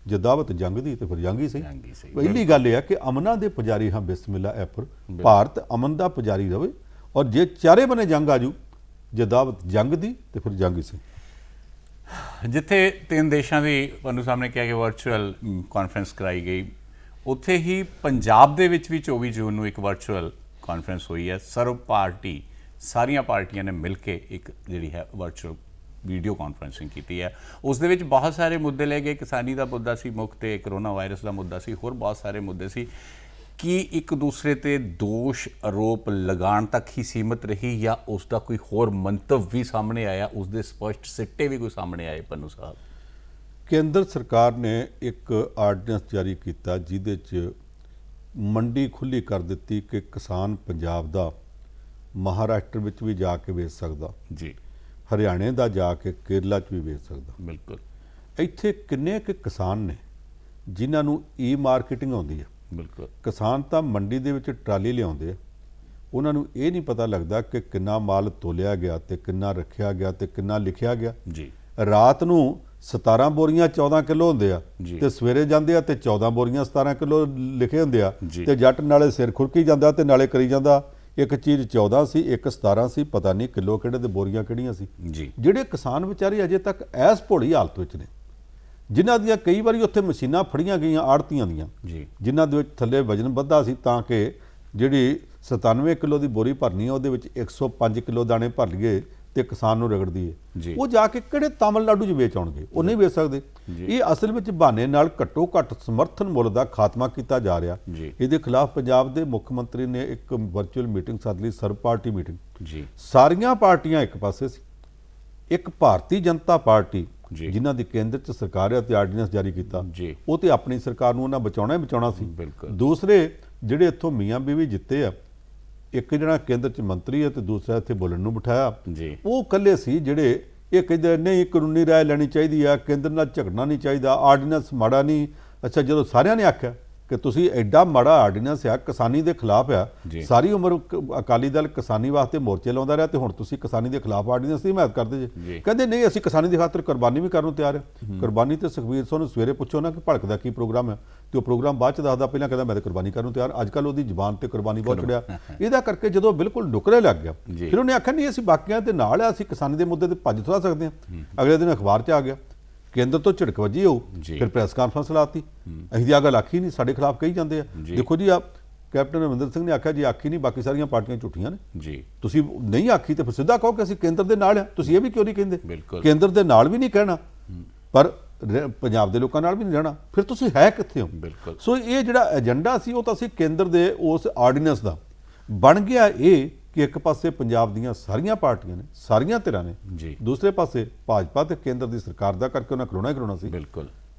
ਜੇ ਦਾਵਤ ਜੰਗ ਦੀ ਤੇ ਫਿਰ ਜੰਗ ਹੀ ਸਹੀ। ਜੰਗ ਹੀ ਸਹੀ, ਪਹਿਲੀ ਗੱਲ ਇਹ ਹੈ ਕਿ ਅਮਨਾ ਦੇ ਪੁਜਾਰੀ ਹਾਂ ਬਿਸਮਿਲ੍ਲਾ ਐਪਰ, ਭਾਰਤ ਅਮਨ ਦਾ ਪੁਜਾਰੀ ਰਵੇ। ਔਰ ਜੇ ਚਾਰੇ ਬੰਨੇ ਜੰਗ ਆਜੂ, ਜੇ ਦਾਵਤ ਜੰਗ ਦੀ ਤੇ ਫਿਰ ਜੰਗ ਹੀ ਸਹੀ। ਜਿੱਥੇ 3 ਦੇਸ਼ਾਂ ਦੀ ਤੁਹਾਨੂੰ ਸਾਹਮਣੇ ਕਿਹਾ ਕਿ ਵਰਚੁਅਲ ਕਾਨਫਰੰਸ ਕਰਾਈ ਗਈ, ਉੱਥੇ ਹੀ ਪੰਜਾਬ ਦੇ ਵਿੱਚ ਵੀ 24 ਜੂਨ ਨੂੰ ਇੱਕ ਵਰਚੁਅਲ ਕਾਨਫਰੰਸ ਹੋਈ ਹੈ। ਸਰਵ ਪਾਰਟੀ ਸਾਰੀਆਂ ਪਾਰਟੀਆਂ ਨੇ ਮਿਲ ਕੇ ਇੱਕ ਜਿਹੜੀ ਹੈ ਵਰਚੁਅਲ ਵੀਡੀਓ ਕਾਨਫਰੰਸਿੰਗ ਕੀਤੀ ਹੈ। ਉਸ ਦੇ ਵਿੱਚ ਬਹੁਤ ਸਾਰੇ ਮੁੱਦੇ ਲਏ ਗਏ। ਕਿਸਾਨੀ ਦਾ ਮੁੱਦਾ ਸੀ ਮੁੱਖ, ਤੇ ਕਰੋਨਾ ਵਾਇਰਸ ਦਾ ਮੁੱਦਾ ਸੀ, ਹੋਰ ਬਹੁਤ ਸਾਰੇ ਮੁੱਦੇ ਸੀ। ਕੀ ਇੱਕ ਦੂਸਰੇ ਤੇ ਦੋਸ਼ ਆਰੋਪ ਲਗਾਉਣ ਤੱਕ ਹੀ ਸੀਮਤ ਰਹੀ ਜਾਂ ਉਸ ਦਾ ਕੋਈ ਹੋਰ ਮੰਤਵ ਵੀ ਸਾਹਮਣੇ ਆਇਆ, ਉਸ ਦੇ ਸਪਸ਼ਟ ਸਿੱਟੇ ਵੀ ਕੋਈ ਸਾਹਮਣੇ ਆਏ? ਪੰਨੂ ਸਾਹਿਬ, ਕੇਂਦਰ ਸਰਕਾਰ ਨੇ ਇੱਕ ਆਰਡੀਨੈਂਸ ਜਾਰੀ ਕੀਤਾ ਜਿਹਦੇ 'ਚ ਮੰਡੀ ਖੁੱਲੀ ਕਰ ਦਿੱਤੀ ਕਿ ਕਿਸਾਨ ਪੰਜਾਬ ਦਾ ਮਹਾਰਾਸ਼ਟਰ ਵਿੱਚ ਵੀ ਜਾ ਕੇ ਵੇਚ ਸਕਦਾ, ਜੀ ਹਰਿਆਣੇ ਦਾ ਜਾ ਕੇ ਕੇਰਲਾ 'ਚ ਵੀ ਵੇਚ ਸਕਦਾ। ਬਿਲਕੁਲ ਇੱਥੇ ਕਿੰਨੇ ਕੁ ਕਿਸਾਨ ਨੇ ਜਿਨ੍ਹਾਂ ਨੂੰ ਮਾਰਕੀਟਿੰਗ ਆਉਂਦੀ ਹੈ। ਬਿਲਕੁਲ ਕਿਸਾਨ ਤਾਂ ਮੰਡੀ ਦੇ ਵਿੱਚ ਟਰਾਲੀ ਲਿਆਉਂਦੇ ਆ, ਉਹਨਾਂ ਨੂੰ ਇਹ ਨਹੀਂ ਪਤਾ ਲੱਗਦਾ ਕਿ ਕਿੰਨਾ ਮਾਲ ਤੋਲਿਆ ਗਿਆ ਤੇ ਕਿੰਨਾ ਰੱਖਿਆ ਗਿਆ ਤੇ ਕਿੰਨਾ ਲਿਖਿਆ ਗਿਆ। ਜੀ ਰਾਤ ਨੂੰ 17 ਬੋਰੀਆਂ 14 ਕਿਲੋ ਹੁੰਦੇ ਆ ਜੀ। ਤੇ ਸਵੇਰੇ ਜਾਂਦੇ ਆ ਤੇ 14 ਬੋਰੀਆਂ 17 ਕਿਲੋ ਲਿਖੇ ਹੁੰਦੇ ਆ ਜੀ। ਤੇ ਜੱਟ ਨਾਲੇ ਸਿਰ ਖੁਰਕੀ ਜਾਂਦਾ ਤੇ ਨਾਲੇ ਕਰੀ ਜਾਂਦਾ, ਇੱਕ ਚੀਜ਼ 14 ਸੀ, ਇੱਕ 17 ਸੀ, ਪਤਾ ਨਹੀਂ ਕਿਲੋ ਕਿਹੜੇ ਤੇ ਬੋਰੀਆਂ ਕਿਹੜੀਆਂ ਸੀ। ਜੀ ਜਿਹੜੇ ਕਿਸਾਨ ਵਿਚਾਰੇ ਅਜੇ ਤੱਕ ਐਸ ਭੋਲੀ ਹਾਲਤ ਵਿੱਚ ਨੇ, ਜਿਨ੍ਹਾਂ ਦੀਆਂ ਕਈ ਵਾਰੀ ਉੱਥੇ ਮਸ਼ੀਨਾਂ ਫੜੀਆਂ ਗਈਆਂ ਆੜਤੀਆਂ ਦੀਆਂ, ਜੀ ਜਿਨ੍ਹਾਂ ਦੇ ਵਿੱਚ ਥੱਲੇ ਵਜਨ ਵੱਧਾ ਸੀ ਤਾਂ ਕਿ ਜਿਹੜੀ 97 ਕਿਲੋ ਦੀ ਬੋਰੀ ਭਰਨੀ ਹੈ ਉਹਦੇ ਵਿੱਚ 105 ਕਿਲੋ ਦਾਣੇ ਭਰ ਲਈਏ ਤੇ ਕਿਸਾਨ ਨੂੰ ਰਗੜਦੀ ਜੀ। ਹੈ। ਉਹ ਜਾ ਕੇ ਕਿਹੜੇ ਤਾਮਿਲਨਾਡੂ 'ਚ ਵੇਚ ਆਉਣਗੇ? ਉਹ ਨਹੀਂ ਵੇਚ ਸਕਦੇ। ਜੀ। ਇਹ ਅਸਲ ਵਿੱਚ ਬਹਾਨੇ ਨਾਲ ਘੱਟੋ ਘੱਟ ਸਮਰਥਨ ਮੁੱਲ ਦਾ ਖਾਤਮਾ ਕੀਤਾ ਜਾ ਰਿਹਾ। ਜੀ। ਇਹਦੇ ਖਿਲਾਫ ਪੰਜਾਬ ਦੇ ਮੁੱਖ ਮੰਤਰੀ ਨੇ ਇੱਕ ਵਰਚੁਅਲ ਮੀਟਿੰਗ ਸੱਦ ਲਈ, ਸਰਬ ਪਾਰਟੀ ਮੀਟਿੰਗ। ਜੀ ਸਾਰੀਆਂ ਪਾਰਟੀਆਂ ਇੱਕ ਪਾਸੇ ਸੀ, ਇੱਕ ਭਾਰਤੀ ਜਨਤਾ ਪਾਰਟੀ ਜੀ। ਜਿਨ੍ਹਾਂ ਦੀ ਕੇਂਦਰ 'ਚ ਸਰਕਾਰ ਹੈ ਤੇ ਆਰਡੀਨੈਂਸ ਜਾਰੀ ਕੀਤਾ, ਜੀ। ਉਹ ਤੇ ਆਪਣੀ ਸਰਕਾਰ ਨੂੰ ਉਹਨਾਂ ਬਚਾਉਣਾ ਹੀ ਬਚਾਉਣਾ ਸੀ। ਬਿਲਕੁਲ। ਦੂਸਰੇ ਜਿਹੜੇ ਇੱਥੋਂ ਮੀਆਂ ਬੀਵੀ ਜਿੱਤੇ ਆ, ਇੱਕ ਜਿਹੜਾ ਕੇਂਦਰ 'ਚ ਮੰਤਰੀ ਹੈ ਤੇ ਦੂਸਰਾ ਇੱਥੇ ਬੋਲਣ ਨੂੰ ਬਿਠਾਇਆ, ਜੀ ਉਹ ਇਕੱਲੇ ਸੀ ਜਿਹੜੇ ਇਹ ਕਹਿੰਦੇ ਨਹੀਂ ਕਾਨੂੰਨੀ ਰਾਏ ਲੈਣੀ ਚਾਹੀਦੀ ਆ, ਕੇਂਦਰ ਨਾਲ ਝਗੜਨਾ ਨਹੀਂ ਚਾਹੀਦਾ, ਆਰਡੀਨੈਂਸ ਮਾੜਾ ਨਹੀਂ। ਅੱਛਾ, ਜਦੋਂ ਸਾਰਿਆਂ ਨੇ ਆਖਿਆ ਕਿ ਤੁਸੀਂ ਐਡਾ ਮਾੜਾ ਆਰਡੀਨੈਂਸ ਆ, ਕਿਸਾਨੀ ਦੇ ਖਿਲਾਫ ਆ, ਜੀ। ਸਾਰੀ ਉਮਰ ਅਕਾਲੀ ਦਲ ਕਿਸਾਨੀ ਵਾਸਤੇ ਮੋਰਚੇ ਲਾਉਂਦਾ ਰਿਹਾ ਤੇ ਹੁਣ ਤੁਸੀਂ ਕਿਸਾਨੀ ਦੇ ਖਿਲਾਫ ਆਰਡੀਨੈਂਸ ਦੀ ਹਮਾਇਤ ਕਰਦੇ ਜੀ। ਜੇ। ਕਹਿੰਦੇ ਨਹੀਂ, ਅਸੀਂ ਕਿਸਾਨੀ ਦੀ ਖਾਤਰ ਕੁਰਬਾਨੀ ਵੀ ਕਰਨ ਨੂੰ ਤਿਆਰ ਹਾਂ। ਕੁਰਬਾਨੀ ਤੇ ਸੁਖਬੀਰ ਸਿੰਘ ਨੂੰ ਸਵੇਰੇ ਪੁੱਛੋ ਨਾ ਕਿ ਭੜਕ ਦਾ ਕੀ ਪ੍ਰੋਗਰਾਮ ਹੈ, ਤੇ ਉਹ ਪ੍ਰੋਗਰਾਮ ਬਾਅਦ ਚ ਦੱਸਦਾ, ਪਹਿਲਾਂ ਕਹਿੰਦਾ ਮੈਂ ਤਾਂ ਕੁਰਬਾਨੀ ਕਰਨ ਨੂੰ ਤਿਆਰ। ਅੱਜ ਕੱਲ੍ਹ ਉਹਦੀ ਜ਼ੁਬਾਨ ਤੇ ਕੁਰਬਾਨੀ ਬਹੁਤ ਚੜਿਆ। ਇਹਦਾ ਕਰਕੇ ਜਦੋਂ ਬਿਲਕੁਲ ਨੁਕਰੇ ਲੱਗ ਗਿਆ, ਜੀ। ਫਿਰ ਉਹਨੇ ਆਖਿਆ ਨਹੀਂ ਅਸੀਂ ਬਾਕੀਆਂ ਦੇ ਨਾਲ ਆ, ਅਸੀਂ ਕਿਸਾਨੀ ਦੇ ਮੁੱਦੇ ਤੇ ਭੱਜ ਥੋੜ੍ਹਾ ਸਕਦੇ ਹਾਂ। ਅਗਲੇ ਦਿਨ ਅਖਬਾਰ 'ਚ ਆ ਗਿਆ, ਕੇਂਦਰ ਤੋਂ ਝਿੜਕ ਵੱਜੀ ਹੋਊ, ਜੀ। ਫਿਰ ਪ੍ਰੈਸ ਕਾਨਫਰੰਸ ਲਾਤੀ। ਅਸੀਂ ਦੀ ਆ ਗੱਲ ਆਖੀ ਨਹੀਂ, ਸਾਡੇ ਖਿਲਾਫ ਕਹੀ ਜਾਂਦੇ ਆ। ਜੀ। ਦੇਖੋ ਜੀ, ਆ ਕੈਪਟਨ ਅਮਰਿੰਦਰ ਸਿੰਘ ਨੇ ਆਖਿਆ ਜੀ ਆਖੀ ਨਹੀਂ, ਬਾਕੀ ਸਾਰੀਆਂ ਪਾਰਟੀਆਂ ਝੂਠੀਆਂ ਨੇ। ਜੀ ਤੁਸੀਂ ਨਹੀਂ ਆਖੀ ਤੇ ਫਿਰ ਸਿੱਧਾ ਕਹੋ ਕਿ ਅਸੀਂ ਕੇਂਦਰ ਦੇ ਨਾਲ ਆ। ਤੁਸੀਂ ਇਹ ਵੀ ਕਿਉਂ ਨਹੀਂ ਕਹਿੰਦੇ? ਬਿਲਕੁਲ। ਕੇਂਦਰ ਦੇ ਨਾਲ ਵੀ ਨਹੀਂ ਕਹਿਣਾ, ਪਰ ਪੰਜਾਬ ਦੇ ਲੋਕਾਂ ਨਾਲ ਵੀ ਨਹੀਂ ਰਹਿਣਾ, ਫਿਰ ਤੁਸੀਂ ਹੈ ਕਿੱਥੇ ਹੋ? ਬਿਲਕੁਲ। ਸੋ ਇਹ ਜਿਹੜਾ ਏਜੰਡਾ ਸੀ ਉਹ ਤਾਂ ਅਸੀਂ ਕੇਂਦਰ ਦੇ ਉਸ ਆਰਡੀਨੈਂਸ ਦਾ ਬਣ ਗਿਆ ਇਹ ਕਿ ਇੱਕ ਪਾਸੇ ਪੰਜਾਬ ਦੀਆਂ ਸਾਰੀਆਂ ਪਾਰਟੀਆਂ ਨੇ, ਸਾਰੀਆਂ ਧਿਰਾਂ ਨੇ, ਜੀ ਦੂਸਰੇ ਪਾਸੇ ਭਾਜਪਾ ਤੇ ਕੇਂਦਰ ਦੀ ਸਰਕਾਰ ਦਾ ਕਰਕੇ ਉਹਨਾਂ ਕਰੋਨਾ ਹੀ ਕਰੋਨਾ ਸੀ। ਬਿਲਕੁਲ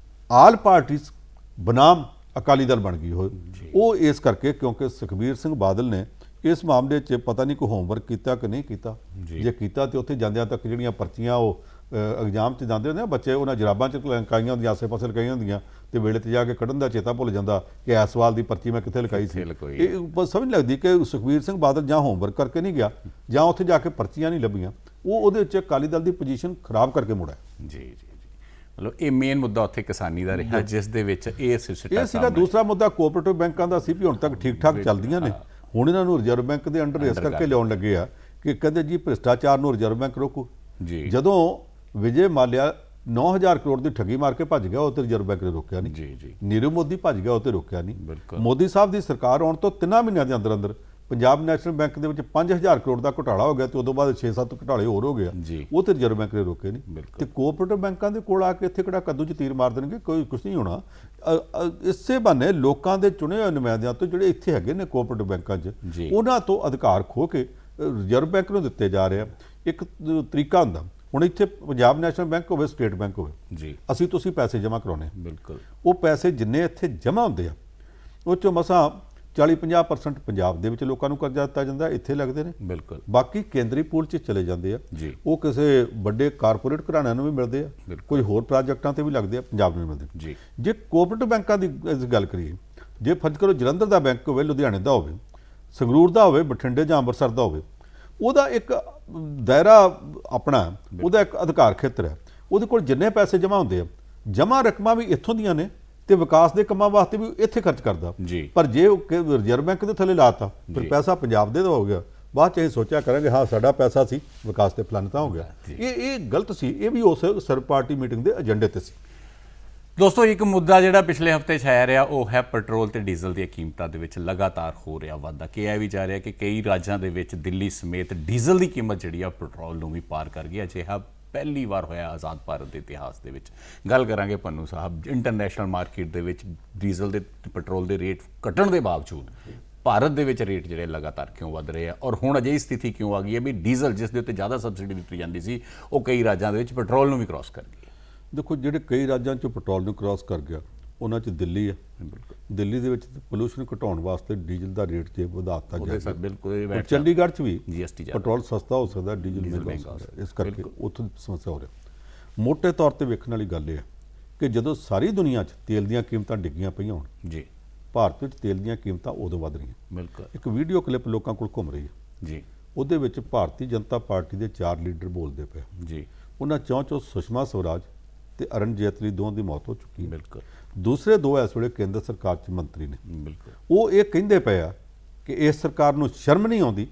ਆਲ ਪਾਰਟੀਜ਼ ਬਨਾਮ ਅਕਾਲੀ ਦਲ ਬਣ ਗਈ ਉਹ ਇਸ ਕਰਕੇ ਕਿਉਂਕਿ ਸੁਖਬੀਰ ਸਿੰਘ ਬਾਦਲ ਨੇ ਇਸ ਮਾਮਲੇ 'ਚ ਪਤਾ ਨਹੀਂ ਕੋਈ ਹੋਮਵਰਕ ਕੀਤਾ ਕਿ ਨਹੀਂ ਕੀਤਾ। ਜੇ ਕੀਤਾ ਤੇ ਉੱਥੇ ਜਾਂਦਿਆਂ ਤੱਕ ਜਿਹੜੀਆਂ ਪਰਚੀਆਂ ਉਹ ਐਗਜ਼ਾਮ 'ਚ ਜਾਂਦੇ ਹੁੰਦੇ ਆ ਬੱਚੇ, ਉਹਨਾਂ ਜਰਾਬਾਂ 'ਚ ਲਗਾਈਆਂ ਹੁੰਦੀਆਂ, ਆਸੇ-ਪਾਸੇ ਲਗਾਈਆਂ ਹੁੰਦੀਆਂ, ਤੇ ਵੇਲੇ ਤੇ ਜਾ ਕੇ ਕੱਢਣ ਦਾ ਚੇਤਾ ਭੁੱਲ ਜਾਂਦਾ ਕਿ ਇਸ ਸਵਾਲ ਦੀ ਪਰਚੀ ਮੈਂ ਕਿੱਥੇ ਲਗਾਈ ਸੀ। ਇਹ ਬਸ ਸਮਝ ਨਹੀਂ ਲੱਗਦੀ ਕਿ ਸੁਖਬੀਰ ਸਿੰਘ ਬਾਦਲ ਜਾਂ ਹੋਮਵਰਕ ਕਰਕੇ ਨਹੀਂ ਗਿਆ ਜਾਂ ਉੱਥੇ ਜਾ ਕੇ ਪਰਚੀਆਂ ਨਹੀਂ ਲੱਭੀਆਂ, ਉਹਦੇ ਵਿੱਚ ਅਕਾਲੀ ਦਲ ਦੀ ਪੋਜੀਸ਼ਨ ਖਰਾਬ ਕਰਕੇ ਮੁੜਿਆ। ਜੀ ਮਤਲਬ ਇਹ ਮੇਨ ਮੁੱਦਾ ਉੱਥੇ ਕਿਸਾਨੀ ਦਾ ਰਿਹਾ, ਜਿਸ ਦੇ ਵਿੱਚ ਇਹ ਸੀਗਾ। ਦੂਸਰਾ ਮੁੱਦਾ ਕੋਆਪਰੇਟਿਵ ਬੈਂਕਾਂ ਦਾ ਸੀ ਵੀ ਹੁਣ ਤੱਕ ਠੀਕ ਠਾਕ ਚੱਲਦੀਆਂ ਨੇ, ਹੁਣ ਇਹਨਾਂ ਨੂੰ ਰਿਜ਼ਰਵ ਬੈਂਕ ਦੇ ਅੰਡਰ ਇਸ ਕਰਕੇ ਲਿਆਉਣ ਲੱਗੇ ਆ ਕਿ ਕਹਿੰਦੇ ਜੀ ਭ੍ਰਿਸ਼ਟਾਚਾਰ ਨੂੰ ਰਿਜ਼ਰਵ ਬੈਂਕ ਰੋਕੂ। ਜਦੋਂ ਵਿਜੇ ਮਾਲਿਆ 9000 ਕਰੋੜ ਦੀ ਠੱਗੀ ਮਾਰ ਕੇ ਭੱਜ ਗਿਆ, ਉਹ ਤੇ ਰਿਜ਼ਰਵ ਬੈਂਕ ਨੇ ਰੋਕਿਆ ਨਹੀਂ। ਨੀਰਵ ਮੋਦੀ ਭੱਜ ਗਿਆ, ਉਹ ਤੇ ਰੋਕਿਆ ਨਹੀਂ। ਮੋਦੀ ਸਾਹਿਬ ਦੀ ਸਰਕਾਰ ਆਉਣ ਤੋਂ 3 ਮਹੀਨਿਆਂ ਦੇ ਅੰਦਰ ਅੰਦਰ ਪੰਜਾਬ ਨੈਸ਼ਨਲ ਬੈਂਕ ਦੇ ਵਿੱਚ 5000 ਕਰੋੜ ਦਾ ਘੁਟਾਲਾ ਹੋ ਗਿਆ ਤੇ ਉਦੋਂ ਬਾਅਦ 6-7 ਘੁਟਾਲੇ ਹੋਰ ਹੋ ਗਿਆ, ਉਹ ਤੇ ਰਿਜ਼ਰਵ ਬੈਂਕ ਨੇ ਰੋਕੇ ਨਹੀਂ। ਤੇ ਕੋਆਪਰੇਟਿਵ ਬੈਂਕਾਂ ਦੇ ਕੋਲ ਆ ਕੇ ਇੱਥੇ ਕਿਹੜਾ ਕੱਦੂ 'ਚ ਤੀਰ ਮਾਰ ਦੇਣਗੇ, ਕੋਈ ਕੁਝ ਨਹੀਂ ਹੋਣਾ। ਇਸੇ ਬਹਾਨੇ ਲੋਕਾਂ ਦੇ ਚੁਣੇ ਹੋਏ ਨੁਮਾਇੰਦਿਆਂ ਤੋਂ ਜਿਹੜੇ ਇੱਥੇ ਹੈਗੇ ਨੇ ਕੋਆਪਰੇਟਿਵ ਬੈਂਕਾਂ 'ਚ, ਉਹਨਾਂ ਤੋਂ ਅਧਿਕਾਰ ਖੋਹ ਕੇ ਰਿਜ਼ਰਵ ਬੈਂਕ ਨੂੰ ਦਿੱਤੇ ਜਾ ਰਹੇ ਆ। ਇੱਕ ਤਰੀਕਾ ਹੁੰਦਾ, ਹੁਣ ਇੱਥੇ ਪੰਜਾਬ ਨੈਸ਼ਨਲ ਬੈਂਕ ਹੋਵੇ, ਸਟੇਟ ਬੈਂਕ ਹੋਵੇ, ਅਸੀਂ ਤੁਸੀਂ ਪੈਸੇ ਜਮ੍ਹਾਂ ਕਰਾਉਣੇ, ਉਹ ਪੈਸੇ ਜਿੰਨੇ ਇੱਥੇ ਜਮ੍ਹਾਂ ਹੁੰਦੇ ਆ ਉਹ 'ਚੋਂ ਮਸਾਂ 40-50% ਪੰਜਾਬ ਦੇ ਵਿੱਚ ਲੋਕਾਂ ਨੂੰ ਕਰਜ਼ਾ ਦਿੱਤਾ ਜਾਂਦਾ, ਇੱਥੇ ਲੱਗਦੇ ਨੇ। ਬਾਕੀ ਕੇਂਦਰੀ ਪੂਲ 'ਚ ਚਲੇ ਜਾਂਦੇ ਆ, ਉਹ ਕਿਸੇ ਵੱਡੇ ਕਾਰਪੋਰੇਟ ਘਰਾਣਿਆਂ ਨੂੰ ਵੀ ਮਿਲਦੇ ਆ, ਕੁਝ ਹੋਰ ਪ੍ਰੋਜੈਕਟਾਂ ਤੇ ਵੀ ਲੱਗਦੇ ਆ, ਪੰਜਾਬ ਨੂੰ ਮਿਲਦੇ। ਜੇ ਕੋਆਪਰੇਟਿਵ ਬੈਂਕਾਂ ਦੀ ਗੱਲ ਕਰੀਏ, ਜੇ ਫਰਜ਼ ਕਰੋ ਜਲੰਧਰ ਦਾ ਬੈਂਕ ਹੋਵੇ, ਲੁਧਿਆਣੇ ਦਾ ਹੋਵੇ, ਸੰਗਰੂਰ ਦਾ ਹੋਵੇ, ਬਠਿੰਡੇ ਜਾਂ ਅੰਮ੍ਰਿਤਸਰ ਦਾ ਹੋਵੇ, ਉਹਦਾ ਇੱਕ ਦਾਇਰਾ ਆਪਣਾ, ਉਹਦਾ ਇੱਕ ਅਧਿਕਾਰ ਖੇਤਰ ਹੈ, ਉਹਦੇ ਕੋਲ ਜਿੰਨੇ ਪੈਸੇ ਜਮ੍ਹਾਂ ਹੁੰਦੇ ਆ, ਜਮ੍ਹਾਂ ਰਕਮਾਂ ਵੀ ਇੱਥੋਂ ਦੀਆਂ ਨੇ ਤੇ ਵਿਕਾਸ ਦੇ ਕੰਮਾਂ ਵਾਸਤੇ ਵੀ ਇੱਥੇ ਖਰਚ ਕਰਦਾ। ਪਰ ਜੇ ਰਿਜ਼ਰਵ ਬੈਂਕ ਦੇ ਥੱਲੇ ਲਾਤਾ ਫਿਰ ਪੈਸਾ ਪੰਜਾਬ ਦੇ ਦਾ ਹੋ ਗਿਆ, ਬਾਅਦ ਚ ਇਹ ਸੋਚਿਆ ਕਰਾਂਗੇ ਹਾਂ ਸਾਡਾ ਪੈਸਾ ਸੀ ਵਿਕਾਸ ਤੇ ਫਲਾਨਤਾ ਹੋ ਗਿਆ। ਇਹ ਗਲਤ ਸੀ, ਇਹ ਵੀ ਉਸ ਸਰਬ ਪਾਰਟੀ ਮੀਟਿੰਗ ਦੇ ਏਜੰਡੇ ਤੇ ਸੀ। ਦੋਸਤੋ ਇੱਕ ਮੁੱਦਾ ਜਿਹੜਾ ਪਿਛਲੇ ਹਫ਼ਤੇ ਛਾਇਆ ਰਿਹਾ ਉਹ ਹੈ ਪੈਟਰੋਲ ਤੇ ਡੀਜ਼ਲ ਦੀਆਂ ਕੀਮਤਾਂ ਦੇ ਵਿੱਚ ਲਗਾਤਾਰ ਹੋ ਰਿਹਾ ਵਾਧਾ। ਕਿਹਾ ਵੀ ਜਾ ਰਿਹਾ ਕਿ ਕਈ ਰਾਜਾਂ ਦੇ ਵਿੱਚ ਦਿੱਲੀ ਸਮੇਤ ਡੀਜ਼ਲ ਦੀ ਕੀਮਤ ਜਿਹੜੀ ਆ ਪੈਟਰੋਲ ਨੂੰ ਵੀ ਪਾਰ ਕਰ ਗਈ। ਅਜਿਹਾ ਪਹਿਲੀ ਵਾਰ ਹੋਇਆ ਆਜ਼ਾਦ ਭਾਰਤ ਦੇ ਇਤਿਹਾਸ ਦੇ ਵਿੱਚ। ਗੱਲ ਕਰਾਂਗੇ ਪੰਨੂ ਸਾਹਿਬ, ਇੰਟਰਨੈਸ਼ਨਲ ਮਾਰਕੀਟ ਦੇ ਵਿੱਚ ਡੀਜ਼ਲ ਦੇ ਪੈਟਰੋਲ ਦੇ ਰੇਟ ਘਟਣ ਦੇ ਬਾਵਜੂਦ ਭਾਰਤ ਦੇ ਵਿੱਚ ਰੇਟ ਜਿਹੜੇ ਲਗਾਤਾਰ ਕਿਉਂ ਵੱਧ ਰਹੇ ਆ, ਔਰ ਹੁਣ ਅਜਿਹੀ ਸਥਿਤੀ ਕਿਉਂ ਆ ਗਈ ਹੈ ਵੀ ਡੀਜ਼ਲ ਜਿਸ ਦੇ ਉੱਤੇ ਜ਼ਿਆਦਾ ਸਬਸਿਡੀ ਦਿੱਤੀ ਜਾਂਦੀ ਸੀ ਉਹ ਕਈ ਰਾਜਾਂ ਦੇ ਵਿੱਚ ਪੈਟਰੋਲ ਨੂੰ ਵੀ ਕ੍ਰਾਸ ਕਰ ਗਈ। ਦੇਖੋ, ਜਿਹੜੇ ਕਈ ਰਾਜਾਂ 'ਚ ਪੈਟਰੋਲ ਨੂੰ ਕ੍ਰਾਸ ਕਰ ਗਿਆ ਉਹਨਾਂ 'ਚ ਦਿੱਲੀ ਹੈ। ਦਿੱਲੀ ਦੇ ਵਿੱਚ ਪੋਲੂਸ਼ਨ ਘਟਾਉਣ ਵਾਸਤੇ ਡੀਜ਼ਲ ਦਾ ਰੇਟ ਜੇ ਵਧਾ ਦਿੱਤਾ ਗਿਆ। ਚੰਡੀਗੜ੍ਹ 'ਚ ਵੀ ਪੈਟਰੋਲ ਸਸਤਾ ਹੋ ਸਕਦਾ, ਡੀਜ਼ਲ ਮਹਿੰਗਾ ਹੋ ਸਕਦਾ, ਇਸ ਕਰਕੇ ਉੱਥੋਂ ਸਮੱਸਿਆ ਹੋ ਰਹੀ। ਮੋਟੇ ਤੌਰ ਤੇ ਵੇਖਣ ਵਾਲੀ ਗੱਲ ਇਹ ਹੈ ਕਿ ਜਦੋਂ ਸਾਰੀ ਦੁਨੀਆ 'ਚ ਤੇਲ ਦੀਆਂ ਕੀਮਤਾਂ ਡਿੱਗੀਆਂ ਪਈਆਂ ਹੋਣ, ਭਾਰਤ ਵਿੱਚ ਤੇਲ ਦੀਆਂ ਕੀਮਤਾਂ ਉਦੋਂ ਵੱਧ ਰਹੀਆਂ। ਇੱਕ ਵੀਡੀਓ ਕਲਿੱਪ ਲੋਕਾਂ ਕੋਲ ਘੁੰਮ ਰਹੀ ਹੈ, ਉਹਦੇ ਵਿੱਚ ਭਾਰਤੀ ਜਨਤਾ ਪਾਰਟੀ ਦੇ 4 ਲੀਡਰ ਬੋਲਦੇ ਪਏ। ਉਹਨਾਂ ਚੋਂ ਸੁਸ਼ਮਾ ਸਵਰਾਜ ਤੇ ਅਰੁਣ ਜੇਤਲੀ ਦੋਵਾਂ ਦੀ ਮੌਤ ਹੋ ਚੁੱਕੀ ਹੈ। ਦੂਸਰੇ 2 ਇਸ ਵੇਲੇ ਕੇਂਦਰ ਸਰਕਾਰ 'ਚ ਮੰਤਰੀ ਨੇ। ਉਹ ਇਹ ਕਹਿੰਦੇ ਪਏ ਆ ਕਿ ਇਸ ਸਰਕਾਰ ਨੂੰ ਸ਼ਰਮ ਨਹੀਂ ਆਉਂਦੀ,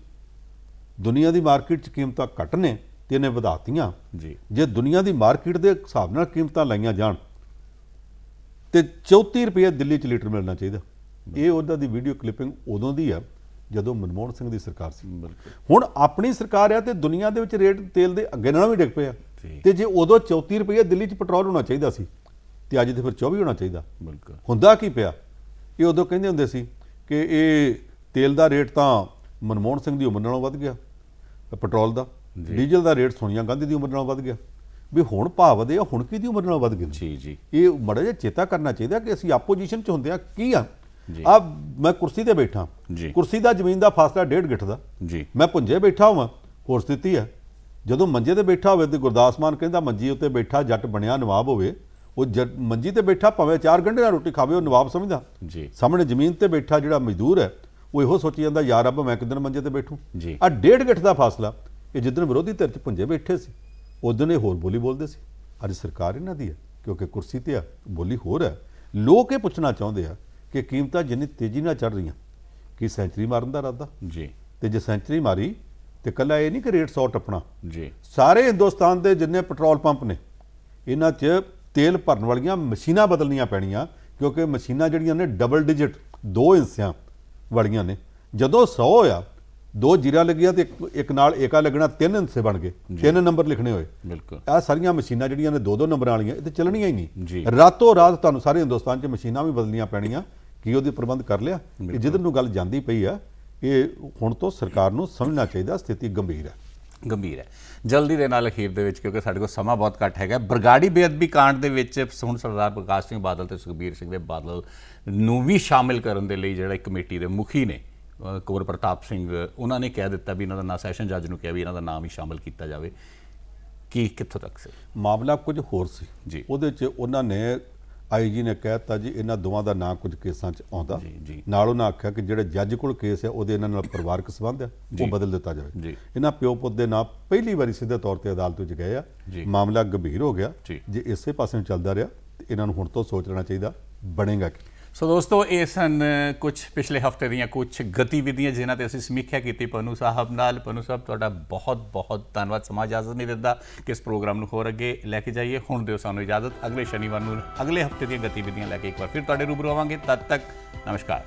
ਦੁਨੀਆ ਦੀ ਮਾਰਕੀਟ 'ਚ ਕੀਮਤਾਂ ਘੱਟ ਨੇ ਤੇ ਇਹਨੇ ਵਧਾਤੀਆਂ। ਜੇ ਦੁਨੀਆ ਦੀ ਮਾਰਕੀਟ ਦੇ ਹਿਸਾਬ ਨਾਲ ਕੀਮਤਾਂ ਲਾਈਆਂ ਜਾਣ ਤੇ 34 ਰੁਪਏ ਦਿੱਲੀ 'ਚ ਲੀਟਰ ਮਿਲਣਾ ਚਾਹੀਦਾ। ਇਹ ਉਹਨਾਂ ਦੀ ਵੀਡੀਓ ਕਲਿੱਪਿੰਗ ਉਦੋਂ ਦੀ ਆ ਜਦੋਂ ਮਨਮੋਹਨ ਸਿੰਘ ਦੀ ਸਰਕਾਰ ਸੀ। ਹੁਣ ਆਪਣੀ ਸਰਕਾਰ ਆ ਤੇ ਦੁਨੀਆ ਦੇ ਵਿੱਚ ਰੇਟ ਤੇਲ ਦੇ ਅੱਗੇ ਨਾਲੋਂ ਵੀ ਡਿੱਗ ਪਏ ਆ, ਤੇ ਜੇ ਉਦੋਂ 34 ਰੁਪਏ ਦਿੱਲੀ 'ਚ ਪੈਟਰੋਲ ਹੋਣਾ ਚਾਹੀਦਾ ਸੀ ਤੇ ਅੱਜ ਤੇ ਫਿਰ 24 ਹੋਣਾ ਚਾਹੀਦਾ। ਹੁੰਦਾ ਕੀ ਪਿਆ, ਇਹ ਉਦੋਂ ਕਹਿੰਦੇ ਹੁੰਦੇ ਸੀ ਕਿ ਇਹ ਤੇਲ ਦਾ ਰੇਟ ਤਾਂ ਮਨਮੋਹਨ ਸਿੰਘ ਦੀ ਉਮਰ ਨਾਲੋਂ ਵੱਧ ਗਿਆ, ਪੈਟਰੋਲ ਦਾ, ਡੀਜ਼ਲ ਦਾ ਰੇਟ ਸੋਨੀਆ ਗਾਂਧੀ ਦੀ ਉਮਰ ਨਾਲੋਂ ਵੱਧ ਗਿਆ। ਵੀ ਹੁਣ ਭਾਅ ਵਧੇ ਆ, ਹੁਣ ਕਿਹਦੀ ਉਮਰ ਨਾਲੋਂ ਵੱਧ ਗਏ? ਇਹ ਮਾੜਾ ਜਿਹਾ ਚੇਤਾ ਕਰਨਾ ਚਾਹੀਦਾ ਕਿ ਅਸੀਂ ਆਪੋਜੀਸ਼ਨ 'ਚ ਹੁੰਦੇ ਆ ਕੀ ਆ। ਮੈਂ ਕੁਰਸੀ ਤੇ ਬੈਠਾ, ਕੁਰਸੀ ਦਾ ਜ਼ਮੀਨ ਦਾ ਫਾਸਲਾ 1.5 ਗਿੱਠ ਦਾ, ਮੈਂ ਪੁੰਜੇ ਬੈਠਾ ਹੋਵਾਂ ਹੋਰ ਸਥਿਤੀ ਹੈ। ਜਦੋਂ ਮੰਜੇ ਤੇ ਬੈਠਾ ਹੋਵੇ ਤੇ ਗੁਰਦਾਸ ਮਾਨ ਕਹਿੰਦਾ ਮੰਜੀ ਉੱਤੇ ਬੈਠਾ ਜੱਟ ਬਣਿਆ ਨਵਾਬ ਹੋਵੇ, ਉਹ ਮੰਜੀ ਤੇ ਬੈਠਾ ਭਾਵੇਂ 4 ਗੰਢੇ ਨਾਲ ਰੋਟੀ ਖਾਵੇ ਉਹ ਨਵਾਬ ਸਮਝਦਾ। ਸਾਹਮਣੇ ਜ਼ਮੀਨ ਤੇ ਬੈਠਾ ਜਿਹੜਾ ਮਜ਼ਦੂਰ ਹੈ ਉਹ ਇਹੋ ਸੋਚੀ ਜਾਂਦਾ ਯਾਰ ਰੱਬ ਮੈਂ ਕਿੱਦਣ ਮੰਜੇ ਤੇ ਬੈਠੂ। ਆ 1.5 ਗਿੱਠ ਦਾ ਫਾਸਲਾ ਇਹ ਜਿੱਦਣ ਵਿਰੋਧੀ ਧਿਰ 'ਚ ਪੁੰਜੇ ਬੈਠੇ ਸੀ ਉਦੋਂ ਇਹ ਹੋਰ ਬੋਲੀ ਬੋਲਦੇ ਸੀ। ਅੱਜ ਸਰਕਾਰ ਇਹਨਾਂ ਦੀ ਹੈ ਕਿਉਂਕਿ ਕੁਰਸੀ ਤੇ ਆ, ਬੋਲੀ ਹੋਰ ਹੈ। ਲੋਕ ਇਹ ਪੁੱਛਣਾ ਚਾਹੁੰਦੇ ਆ ਕਿ ਕੀਮਤਾਂ ਜਿੰਨੀ ਤੇਜ਼ੀ ਨਾਲ ਚੜ੍ਹ ਰਹੀਆਂ, ਕੀ ਸੈਂਚਰੀ ਮਾਰਨ ਦਾ ਇਰਾਦਾ? ਤੇ ਜੇ ਸੈਂਚਰੀ ਮਾਰੀ ਤੇ ਕੱਲਾ ਇਹ ਨਹੀਂ ਕਿ ਰੇਟ 100 ਟੱਪਣਾ। ਸਾਰੇ ਹਿੰਦੁਸਤਾਨ ਦੇ ਜਿੰਨੇ ਪੈਟਰੋਲ ਪੰਪ ਨੇ ਇਹਨਾਂ 'ਚ ਤੇਲ ਭਰਨ ਵਾਲੀਆਂ ਮਸ਼ੀਨਾਂ ਬਦਲਣੀਆਂ ਪੈਣੀਆਂ, ਕਿਉਂਕਿ ਮਸ਼ੀਨਾਂ ਜਿਹੜੀਆਂ ਨੇ ਡਬਲ ਡਿਜਿਟ 2 ਹਿੱਸਿਆਂ ਵਾਲੀਆਂ ਨੇ। ਜਦੋਂ 100 ਹੋਇਆ 2 ਜ਼ੀਰਾ ਲੱਗਿਆ ਤੇ ਇੱਕ ਨਾਲ ਏਕਾ ਲੱਗਣਾ, 3 ਹਿੱਸੇ ਬਣ ਗਏ, 3 ਨੰਬਰ ਲਿਖਣੇ ਹੋਏ। ਇਹ ਸਾਰੀਆਂ ਮਸ਼ੀਨਾਂ ਜਿਹੜੀਆਂ ਨੇ 2-2 ਨੰਬਰਾਂ ਵਾਲੀਆਂ ਇਹ ਤੇ ਚੱਲਣੀਆਂ ਹੀ ਨਹੀਂ। ਰਾਤੋਂ ਰਾਤ ਤੁਹਾਨੂੰ ਸਾਰੇ ਹਿੰਦੁਸਤਾਨ 'ਚ ਮਸ਼ੀਨਾਂ ਵੀ ਬਦਲਣੀਆਂ ਪੈਣੀਆਂ। ਕੀ ਉਹਦੀ ਪ੍ਰਬੰਧ ਕਰ ਲਿਆ? ਕਿ ਜਿੱਧਰ ਨੂੰ ਗੱਲ ਜਾਂਦੀ ਪਈ ਆ ਇਹ ਹੁਣ ਤੋਂ ਸਰਕਾਰ ਨੂੰ ਸਮਝਣਾ ਚਾਹੀਦਾ ਸਥਿਤੀ ਗੰਭੀਰ ਹੈ। ਗੰਭੀਰ ਹੈ। ਜਲਦੀ ਦੇ ਨਾਲ ਅਖੀਰ ਦੇ ਵਿੱਚ, ਕਿਉਂਕਿ ਸਾਡੇ ਕੋਲ ਸਮਾਂ ਬਹੁਤ ਘੱਟ ਹੈਗਾ, ਬਰਗਾੜੀ ਬੇਅਦਬੀ ਕਾਂਡ ਦੇ ਵਿੱਚ ਹੁਣ ਸਰਦਾਰ ਪ੍ਰਕਾਸ਼ ਸਿੰਘ ਬਾਦਲ ਤੇ ਸੁਖਬੀਰ ਸਿੰਘ ਦੇ ਬਾਦਲ ਨੂੰ ਵੀ ਸ਼ਾਮਿਲ ਕਰਨ ਦੇ ਲਈ ਜਿਹੜਾ ਇੱਕ ਕਮੇਟੀ ਦੇ ਮੁਖੀ ਨੇ ਕੁੰਵਰ ਪ੍ਰਤਾਪ ਸਿੰਘ, ਉਹਨਾਂ ਨੇ ਕਹਿ ਦਿੱਤਾ ਵੀ ਇਹਨਾਂ ਦਾ ਨਾਂ, ਸੈਸ਼ਨ ਜੱਜ ਨੂੰ ਕਿਹਾ ਵੀ ਇਹਨਾਂ ਦਾ ਨਾਮ ਹੀ ਸ਼ਾਮਿਲ ਕੀਤਾ ਜਾਵੇ। ਕੀ ਕਿੱਥੋਂ ਤੱਕ ਸੀ ਮਾਮਲਾ ਕੁਝ ਹੋਰ ਸੀ ਜੀ। ਉਹਦੇ 'ਚ ਉਹਨਾਂ ਨੇ ਆਈਜੀ ਨੇ ਕਹਿ ਦਿੱਤਾ ਜੀ ਇਹਨਾਂ ਦੋਵਾਂ ਦਾ ਨਾਂ ਕੁਝ ਕੇਸਾਂ 'ਚ ਆਉਂਦਾ, ਜੀ। ਨਾਲ ਉਹਨਾਂ ਆਖਿਆ ਕਿ ਜਿਹੜੇ ਜੱਜ ਕੋਲ ਕੇਸ ਹੈ ਉਹਦੇ ਇਹਨਾਂ ਨਾਲ ਪਰਿਵਾਰਕ ਸੰਬੰਧ ਹੈ ਉਹ ਬਦਲ ਦਿੱਤਾ ਜਾਵੇ। ਜੀ। ਇਹਨਾਂ ਪਿਓ ਪੁੱਤ ਦੇ ਨਾਂ ਪਹਿਲੀ ਵਾਰੀ ਸਿੱਧੇ ਤੌਰ ਤੇ ਅਦਾਲਤ ਵਿੱਚ ਗਏ ਆ, ਜੀ। ਮਾਮਲਾ ਗੰਭੀਰ ਹੋ ਗਿਆ। ਜੀ। ਜੇ ਇਸੇ ਪਾਸੇ ਨੂੰ ਚੱਲਦਾ ਰਿਹਾ ਤੇ ਇਹਨਾਂ ਨੂੰ ਹੁਣ ਤੋਂ ਸੋਚ ਲੈਣਾ ਚਾਹੀਦਾ ਬਣੇਗਾ ਕੀ। ਸੋ ਦੋਸਤੋ, ਇਹ ਸਨ ਕੁਝ ਪਿਛਲੇ ਹਫਤੇ ਦੀਆਂ ਕੁਝ ਗਤੀਵਿਧੀਆਂ ਜਿਨ੍ਹਾਂ ਤੇ ਅਸੀਂ ਸਮੀਖਿਆ ਕੀਤੀ ਪਨੂ ਸਾਹਿਬ ਨਾਲ। ਪਨੂ ਸਾਹਿਬ, ਤੁਹਾਡਾ ਬਹੁਤ ਬਹੁਤ ਧੰਨਵਾਦ। ਸਮਾਂ ਇਜਾਜ਼ਤ ਨਹੀਂ ਦਿੰਦਾ ਕਿ ਇਸ ਪ੍ਰੋਗਰਾਮ ਨੂੰ ਹੋਰ ਅੱਗੇ ਲੈ ਕੇ ਜਾਈਏ। ਹੁਣ ਦਿਓ ਸਾਨੂੰ ਇਜਾਜ਼ਤ। ਅਗਲੇ ਸ਼ਨੀਵਾਰ ਨੂੰ ਅਗਲੇ ਹਫਤੇ ਦੀਆਂ ਗਤੀਵਿਧੀਆਂ ਲੈ ਕੇ ਇੱਕ ਵਾਰ ਫਿਰ ਤੁਹਾਡੇ ਰੂਬਰੂ ਆਵਾਂਗੇ। ਤਦ ਤੱਕ ਨਮਸਕਾਰ।